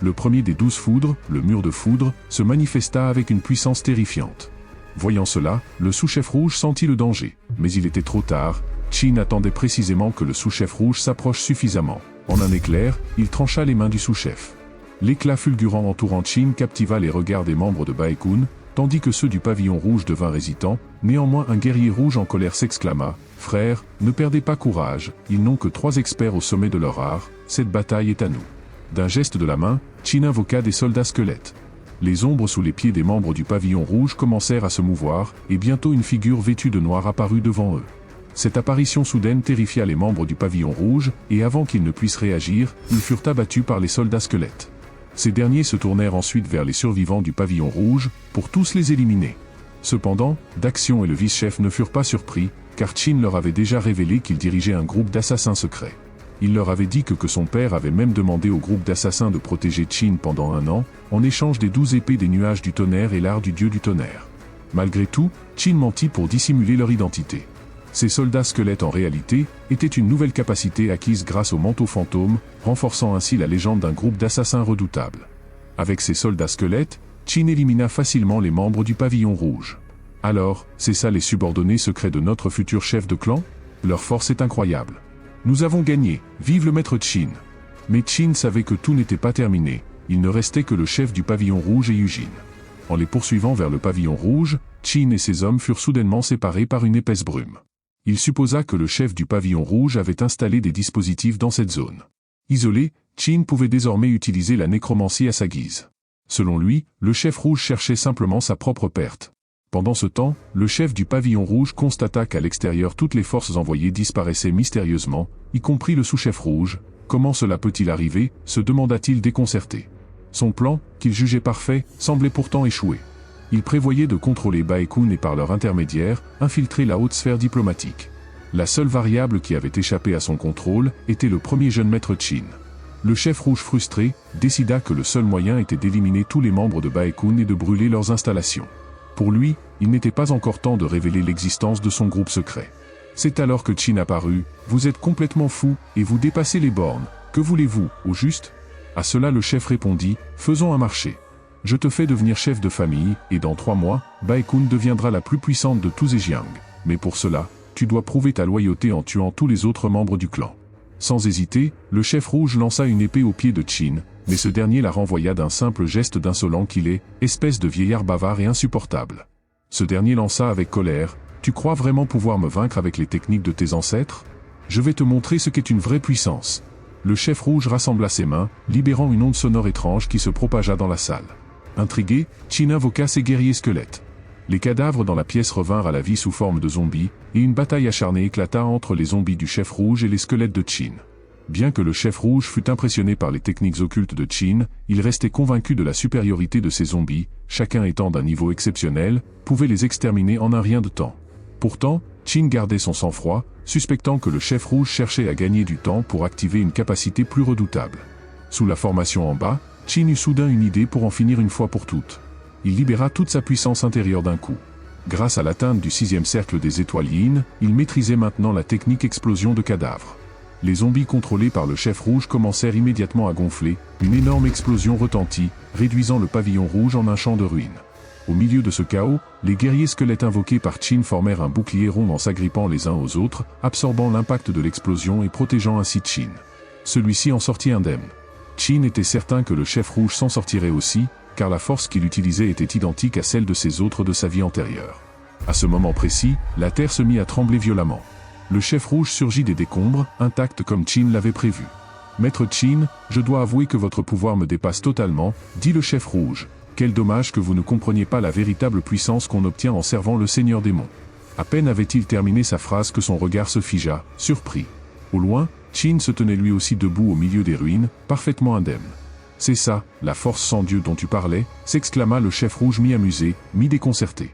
Le premier des 12 foudres, le mur de foudre, se manifesta avec une puissance terrifiante. Voyant cela, le sous-chef rouge sentit le danger, mais il était trop tard. Chin attendait précisément que le sous-chef rouge s'approche suffisamment. En un éclair, il trancha les mains du sous-chef. L'éclat fulgurant entourant Chin captiva les regards des membres de Baekun, tandis que ceux du pavillon rouge devinrent hésitants. Néanmoins un guerrier rouge en colère s'exclama, « Frères, ne perdez pas courage, ils n'ont que 3 experts au sommet de leur art, cette bataille est à nous. » D'un geste de la main, Chin invoqua des soldats squelettes. Les ombres sous les pieds des membres du pavillon rouge commencèrent à se mouvoir, et bientôt une figure vêtue de noir apparut devant eux. Cette apparition soudaine terrifia les membres du pavillon rouge, et avant qu'ils ne puissent réagir, ils furent abattus par les soldats squelettes. Ces derniers se tournèrent ensuite vers les survivants du pavillon rouge, pour tous les éliminer. Cependant, Daxion et le vice-chef ne furent pas surpris, car Chin leur avait déjà révélé qu'il dirigeait un groupe d'assassins secrets. Il leur avait dit que son père avait même demandé au groupe d'assassins de protéger Chin pendant 1 an, en échange des 12 épées des nuages du tonnerre et l'art du dieu du tonnerre. Malgré tout, Chin mentit pour dissimuler leur identité. Ces soldats squelettes en réalité, étaient une nouvelle capacité acquise grâce au manteau fantôme, renforçant ainsi la légende d'un groupe d'assassins redoutables. Avec ces soldats squelettes, Chin élimina facilement les membres du pavillon rouge. Alors, c'est ça les subordonnés secrets de notre futur chef de clan? Leur force est incroyable. Nous avons gagné, vive le maître Chin. Mais Chin savait que tout n'était pas terminé, il ne restait que le chef du pavillon rouge et Eugene. En les poursuivant vers le pavillon rouge, Chin et ses hommes furent soudainement séparés par une épaisse brume. Il supposa que le chef du pavillon rouge avait installé des dispositifs dans cette zone. Isolé, Chin pouvait désormais utiliser la nécromancie à sa guise. Selon lui, le chef rouge cherchait simplement sa propre perte. Pendant ce temps, le chef du pavillon rouge constata qu'à l'extérieur toutes les forces envoyées disparaissaient mystérieusement, y compris le sous-chef rouge. Comment cela peut-il arriver, se demanda-t-il déconcerté. Son plan, qu'il jugeait parfait, semblait pourtant échouer. Il prévoyait de contrôler Baekun et par leur intermédiaire, infiltrer la haute sphère diplomatique. La seule variable qui avait échappé à son contrôle était le premier jeune maître Chin. Le chef rouge frustré, décida que le seul moyen était d'éliminer tous les membres de Baekun et de brûler leurs installations. Pour lui, il n'était pas encore temps de révéler l'existence de son groupe secret. C'est alors que Chin apparut. « Vous êtes complètement fou, et vous dépassez les bornes. Que voulez-vous, au juste ?» À cela le chef répondit, « Faisons un marché. » Je te fais devenir chef de famille, et dans 3 mois, Baekun deviendra la plus puissante de tous Zhejiang. Mais pour cela, tu dois prouver ta loyauté en tuant tous les autres membres du clan. Sans hésiter, le chef rouge lança une épée au pied de Qin, mais ce dernier la renvoya d'un simple geste d'insolent qu'il est, espèce de vieillard bavard et insupportable. Ce dernier lança avec colère, « Tu crois vraiment pouvoir me vaincre avec les techniques de tes ancêtres? Je vais te montrer ce qu'est une vraie puissance. » Le chef rouge rassembla ses mains, libérant une onde sonore étrange qui se propagea dans la salle. Intrigué, Qin invoqua ses guerriers squelettes. Les cadavres dans la pièce revinrent à la vie sous forme de zombies, et une bataille acharnée éclata entre les zombies du chef rouge et les squelettes de Qin. Bien que le chef rouge fût impressionné par les techniques occultes de Qin, il restait convaincu de la supériorité de ces zombies, chacun étant d'un niveau exceptionnel, pouvait les exterminer en un rien de temps. Pourtant, Qin gardait son sang-froid, suspectant que le chef rouge cherchait à gagner du temps pour activer une capacité plus redoutable. Sous la formation en bas, Qin eut soudain une idée pour en finir une fois pour toutes. Il libéra toute sa puissance intérieure d'un coup. Grâce à l'atteinte du 6e cercle des étoiles Yin, il maîtrisait maintenant la technique explosion de cadavres. Les zombies contrôlés par le chef rouge commencèrent immédiatement à gonfler, une énorme explosion retentit, réduisant le pavillon rouge en un champ de ruines. Au milieu de ce chaos, les guerriers squelettes invoqués par Qin formèrent un bouclier rond en s'agrippant les uns aux autres, absorbant l'impact de l'explosion et protégeant ainsi Qin. Celui-ci en sortit indemne. Qin était certain que le chef rouge s'en sortirait aussi, car la force qu'il utilisait était identique à celle de ses autres de sa vie antérieure. À ce moment précis, la terre se mit à trembler violemment. Le chef rouge surgit des décombres, intact comme Qin l'avait prévu. « Maître Qin, je dois avouer que votre pouvoir me dépasse totalement, » dit le chef rouge. « Quel dommage que vous ne compreniez pas la véritable puissance qu'on obtient en servant le Seigneur Démon. » À peine avait-il terminé sa phrase que son regard se figea, surpris. Au loin, Qin se tenait lui aussi debout au milieu des ruines, parfaitement indemne. « C'est ça, la force sans Dieu dont tu parlais » s'exclama le chef rouge mi-amusé, mi-déconcerté.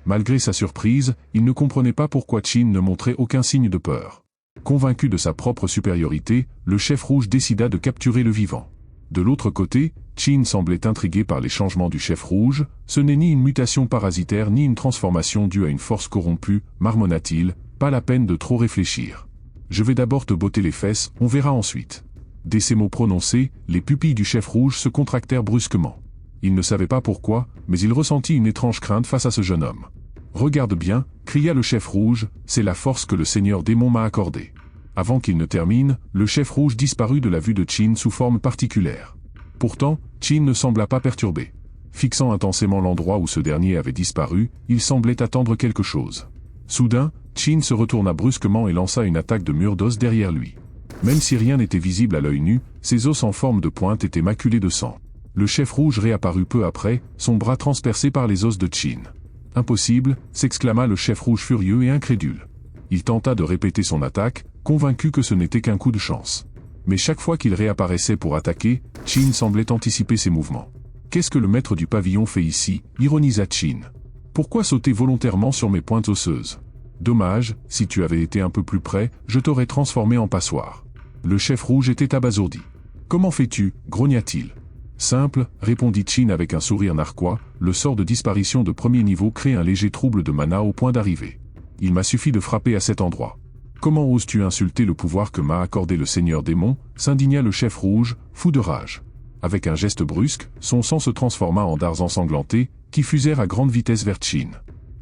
Malgré sa surprise, il ne comprenait pas pourquoi Qin ne montrait aucun signe de peur. Convaincu de sa propre supériorité, le chef rouge décida de capturer le vivant. De l'autre côté, Qin semblait intrigué par les changements du chef rouge, ce n'est ni une mutation parasitaire ni une transformation due à une force corrompue, marmonna-t-il, pas la peine de trop réfléchir. Je vais d'abord te botter les fesses, on verra ensuite. Dès ces mots prononcés, les pupilles du chef rouge se contractèrent brusquement. Il ne savait pas pourquoi, mais il ressentit une étrange crainte face à ce jeune homme. « Regarde bien » cria le chef rouge, « c'est la force que le Seigneur Démon m'a accordée. » Avant qu'il ne termine, le chef rouge disparut de la vue de Qin sous forme particulière. Pourtant, Qin ne sembla pas perturbé. Fixant intensément l'endroit où ce dernier avait disparu, il semblait attendre quelque chose. Soudain, Qin se retourna brusquement et lança une attaque de mur d'os derrière lui. Même si rien n'était visible à l'œil nu, ses os en forme de pointe étaient maculés de sang. Le chef rouge réapparut peu après, son bras transpercé par les os de Qin. « Impossible » s'exclama le chef rouge furieux et incrédule. Il tenta de répéter son attaque, convaincu que ce n'était qu'un coup de chance. Mais chaque fois qu'il réapparaissait pour attaquer, Qin semblait anticiper ses mouvements. « Qu'est-ce que le maître du pavillon fait ici » ironisa Qin. « Pourquoi sauter volontairement sur mes pointes osseuses ? Dommage, si tu avais été un peu plus près, je t'aurais transformé en passoire. » Le chef rouge était abasourdi. « Comment fais-tu » grogna-t-il. « Simple » répondit Qin avec un sourire narquois, « le sort de disparition de premier niveau crée un léger trouble de mana au point d'arriver. Il m'a suffi de frapper à cet endroit. » « Comment oses-tu insulter le pouvoir que m'a accordé le Seigneur Démon » s'indigna le chef rouge, fou de rage. Avec un geste brusque, son sang se transforma en dards ensanglantés, qui fusèrent à grande vitesse vers Qin.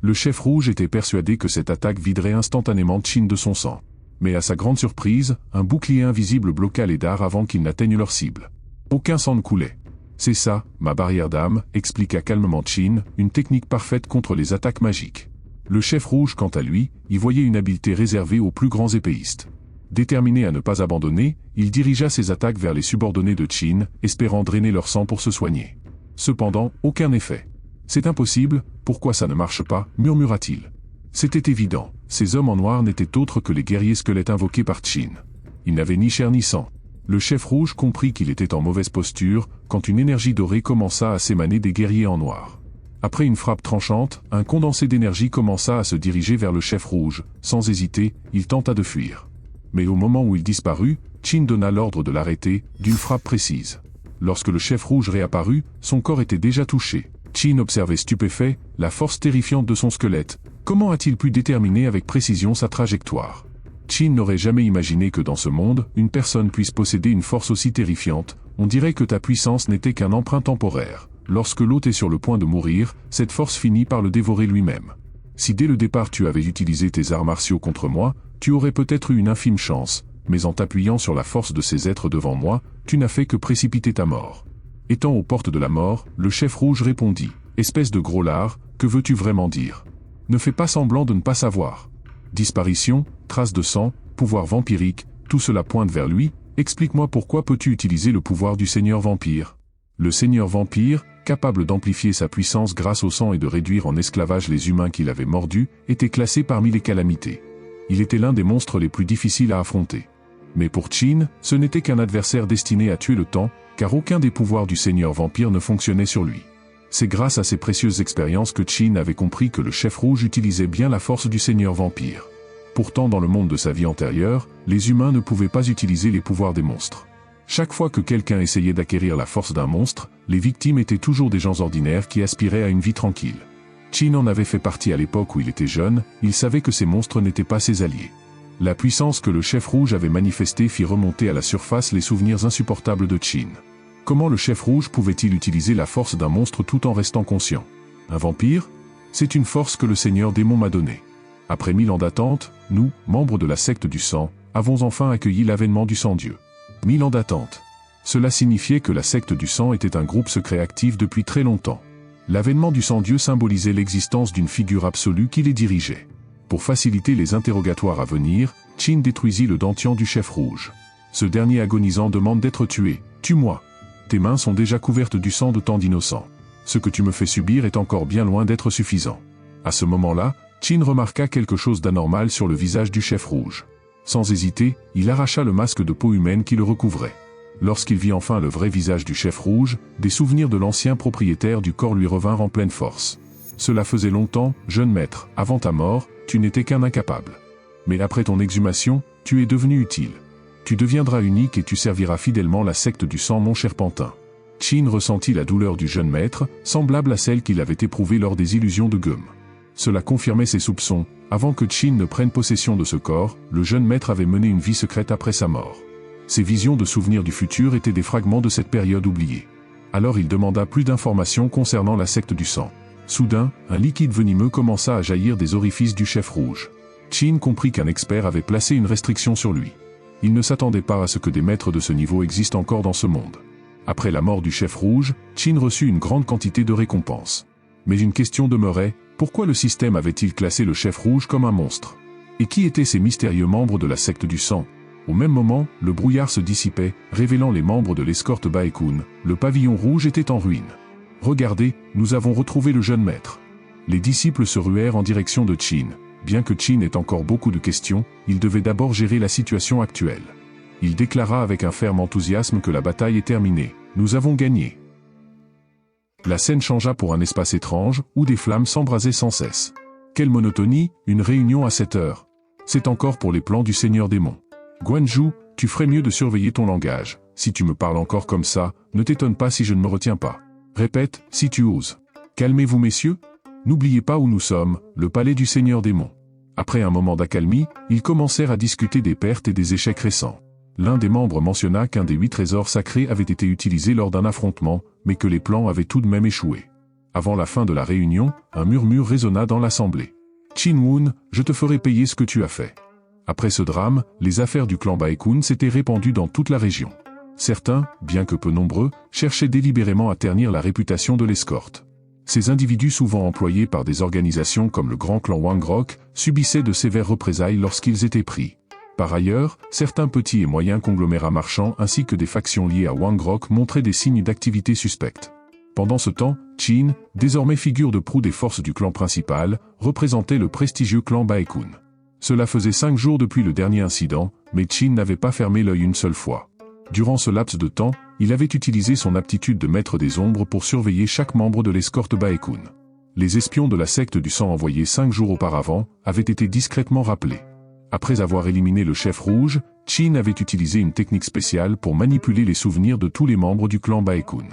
Le chef rouge était persuadé que cette attaque viderait instantanément Qin de son sang. Mais à sa grande surprise, un bouclier invisible bloqua les dards avant qu'ils n'atteignent leur cible. Aucun sang ne coulait. « C'est ça, ma barrière d'âme » expliqua calmement Qin, une technique parfaite contre les attaques magiques. Le chef rouge, quant à lui, y voyait une habileté réservée aux plus grands épéistes. Déterminé à ne pas abandonner, il dirigea ses attaques vers les subordonnés de Qin, espérant drainer leur sang pour se soigner. Cependant, aucun effet. « C'est impossible, pourquoi ça ne marche pas » murmura-t-il. C'était évident, ces hommes en noir n'étaient autres que les guerriers squelettes invoqués par Qin. Ils n'avaient ni chair ni sang. Le chef rouge comprit qu'il était en mauvaise posture, quand une énergie dorée commença à s'émaner des guerriers en noir. Après une frappe tranchante, un condensé d'énergie commença à se diriger vers le chef rouge. Sans hésiter, il tenta de fuir. Mais au moment où il disparut, Qin donna l'ordre de l'arrêter, d'une frappe précise. Lorsque le chef rouge réapparut, son corps était déjà touché. Qin observait stupéfait la force terrifiante de son squelette. Comment a-t-il pu déterminer avec précision sa trajectoire ? Qin n'aurait jamais imaginé que dans ce monde, une personne puisse posséder une force aussi terrifiante. On dirait que ta puissance n'était qu'un emprunt temporaire, Lorsque l'hôte est sur le point de mourir, cette force finit par le dévorer lui-même. Si dès le départ tu avais utilisé tes arts martiaux contre moi, tu aurais peut-être eu une infime chance, mais en t'appuyant sur la force de ces êtres devant moi, tu n'as fait que précipiter ta mort. Étant aux portes de la mort, le chef rouge répondit, « Espèce de gros lard, que veux-tu vraiment dire? Ne fais pas semblant de ne pas savoir. Disparition, traces de sang, pouvoir vampirique, tout cela pointe vers lui, explique-moi pourquoi peux-tu utiliser le pouvoir du Seigneur Vampire? » Le Seigneur Vampire, capable d'amplifier sa puissance grâce au sang et de réduire en esclavage les humains qu'il avait mordus, était classé parmi les calamités. Il était l'un des monstres les plus difficiles à affronter. Mais pour Qin, ce n'était qu'un adversaire destiné à tuer le temps, car aucun des pouvoirs du Seigneur Vampire ne fonctionnait sur lui. C'est grâce à ces précieuses expériences que Qin avait compris que le chef rouge utilisait bien la force du Seigneur Vampire. Pourtant dans le monde de sa vie antérieure, les humains ne pouvaient pas utiliser les pouvoirs des monstres. Chaque fois que quelqu'un essayait d'acquérir la force d'un monstre, les victimes étaient toujours des gens ordinaires qui aspiraient à une vie tranquille. Qin en avait fait partie à l'époque où il était jeune, il savait que ces monstres n'étaient pas ses alliés. La puissance que le chef rouge avait manifestée fit remonter à la surface les souvenirs insupportables de Qin. Comment le chef rouge pouvait-il utiliser la force d'un monstre tout en restant conscient? Un vampire? C'est une force que le Seigneur démon m'a donnée. Après 1000 ans d'attente, nous, membres de la secte du sang, avons enfin accueilli l'avènement du sang-dieu. 1000 ans d'attente. Cela signifiait que la secte du sang était un groupe secret actif depuis très longtemps. L'avènement du sang-dieu symbolisait l'existence d'une figure absolue qui les dirigeait. Pour faciliter les interrogatoires à venir, Qin détruisit le dentian du chef rouge. Ce dernier agonisant demande d'être tué. « Tue-moi. Tes mains sont déjà couvertes du sang de tant d'innocents. Ce que tu me fais subir est encore bien loin d'être suffisant. » À ce moment-là, Qin remarqua quelque chose d'anormal sur le visage du chef rouge. Sans hésiter, il arracha le masque de peau humaine qui le recouvrait. Lorsqu'il vit enfin le vrai visage du chef rouge, des souvenirs de l'ancien propriétaire du corps lui revinrent en pleine force. Cela faisait longtemps, jeune maître, avant ta mort, tu n'étais qu'un incapable. Mais après ton exhumation, tu es devenu utile. Tu deviendras unique et tu serviras fidèlement la secte du sang, mon cher pantin. Qin ressentit la douleur du jeune maître, semblable à celle qu'il avait éprouvée lors des illusions de Gum. Cela confirmait ses soupçons. Avant que Qin ne prenne possession de ce corps, le jeune maître avait mené une vie secrète après sa mort. Ses visions de souvenirs du futur étaient des fragments de cette période oubliée. Alors il demanda plus d'informations concernant la secte du sang. Soudain, un liquide venimeux commença à jaillir des orifices du chef rouge. Qin comprit qu'un expert avait placé une restriction sur lui. Il ne s'attendait pas à ce que des maîtres de ce niveau existent encore dans ce monde. Après la mort du chef rouge, Qin reçut une grande quantité de récompenses. Mais une question demeurait, pourquoi le système avait-il classé le chef rouge comme un monstre? Et qui étaient ces mystérieux membres de la secte du sang? Au même moment, le brouillard se dissipait, révélant les membres de l'escorte Baekun. Le pavillon rouge était en ruine. Regardez, nous avons retrouvé le jeune maître. Les disciples se ruèrent en direction de Qin. Bien que Qin ait encore beaucoup de questions, il devait d'abord gérer la situation actuelle. Il déclara avec un ferme enthousiasme que la bataille est terminée. Nous avons gagné. La scène changea pour un espace étrange, où des flammes s'embrasaient sans cesse. Quelle monotonie, une réunion à 7 heures. C'est encore pour les plans du Seigneur Démon. Guanju, tu ferais mieux de surveiller ton langage. Si tu me parles encore comme ça, ne t'étonne pas si je ne me retiens pas. Répète, si tu oses. Calmez-vous messieurs. N'oubliez pas où nous sommes, le palais du Seigneur Démon. Après un moment d'accalmie, ils commencèrent à discuter des pertes et des échecs récents. L'un des membres mentionna qu'un des 8 trésors sacrés avait été utilisé lors d'un affrontement, mais que les plans avaient tout de même échoué. Avant la fin de la réunion, un murmure résonna dans l'assemblée. Qin-Wun, je te ferai payer ce que tu as fait. Après ce drame, les affaires du clan Baekun s'étaient répandues dans toute la région. Certains, bien que peu nombreux, cherchaient délibérément à ternir la réputation de l'escorte. Ces individus souvent employés par des organisations comme le grand clan Wangrok, subissaient de sévères représailles lorsqu'ils étaient pris. Par ailleurs, certains petits et moyens conglomérats marchands ainsi que des factions liées à Wangrok montraient des signes d'activité suspecte. Pendant ce temps, Qin, désormais figure de proue des forces du clan principal, représentait le prestigieux clan Baekun. Cela faisait 5 jours depuis le dernier incident, mais Qin n'avait pas fermé l'œil une seule fois. Durant ce laps de temps, il avait utilisé son aptitude de maître des ombres pour surveiller chaque membre de l'escorte Baekun. Les espions de la secte du sang envoyés 5 jours auparavant avaient été discrètement rappelés. Après avoir éliminé le chef rouge, Qin avait utilisé une technique spéciale pour manipuler les souvenirs de tous les membres du clan Baekun.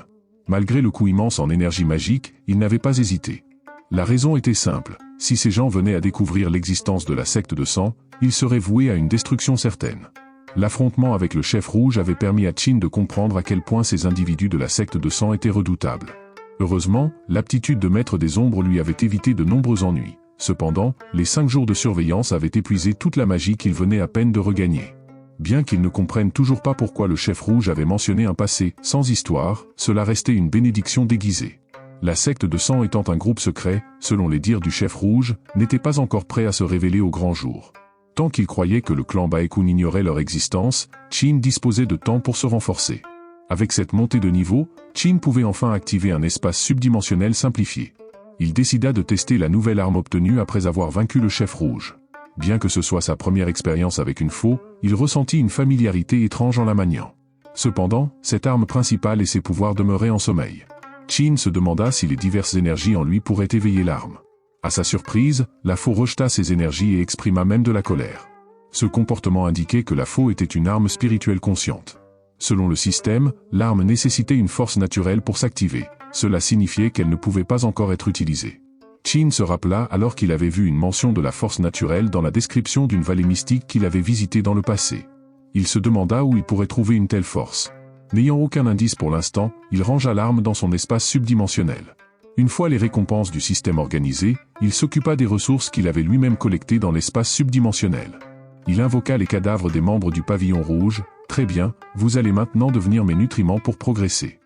Malgré le coût immense en énergie magique, il n'avait pas hésité. La raison était simple, si ces gens venaient à découvrir l'existence de la secte de sang, ils seraient voués à une destruction certaine. L'affrontement avec le chef rouge avait permis à Qin de comprendre à quel point ces individus de la secte de sang étaient redoutables. Heureusement, l'aptitude de maître des ombres lui avait évité de nombreux ennuis. Cependant, les 5 jours de surveillance avaient épuisé toute la magie qu'il venait à peine de regagner. Bien qu'il ne comprenne toujours pas pourquoi le chef rouge avait mentionné un passé sans histoire, cela restait une bénédiction déguisée. La secte de sang étant un groupe secret, selon les dires du chef rouge, n'était pas encore prêt à se révéler au grand jour. Tant qu'il croyait que le clan Baekun ignorait leur existence, Qin disposait de temps pour se renforcer. Avec cette montée de niveau, Qin pouvait enfin activer un espace subdimensionnel simplifié. Il décida de tester la nouvelle arme obtenue après avoir vaincu le chef rouge. Bien que ce soit sa première expérience avec une faux, il ressentit une familiarité étrange en la maniant. Cependant, cette arme principale et ses pouvoirs demeuraient en sommeil. Qin se demanda si les diverses énergies en lui pourraient éveiller l'arme. À sa surprise, la faux rejeta ses énergies et exprima même de la colère. Ce comportement indiquait que la faux était une arme spirituelle consciente. Selon le système, l'arme nécessitait une force naturelle pour s'activer. Cela signifiait qu'elle ne pouvait pas encore être utilisée. Qin se rappela alors qu'il avait vu une mention de la force naturelle dans la description d'une vallée mystique qu'il avait visitée dans le passé. Il se demanda où il pourrait trouver une telle force. N'ayant aucun indice pour l'instant, il rangea l'arme dans son espace subdimensionnel. Une fois les récompenses du système organisées, il s'occupa des ressources qu'il avait lui-même collectées dans l'espace subdimensionnel. Il invoqua les cadavres des membres du pavillon rouge. « Très bien, vous allez maintenant devenir mes nutriments pour progresser. »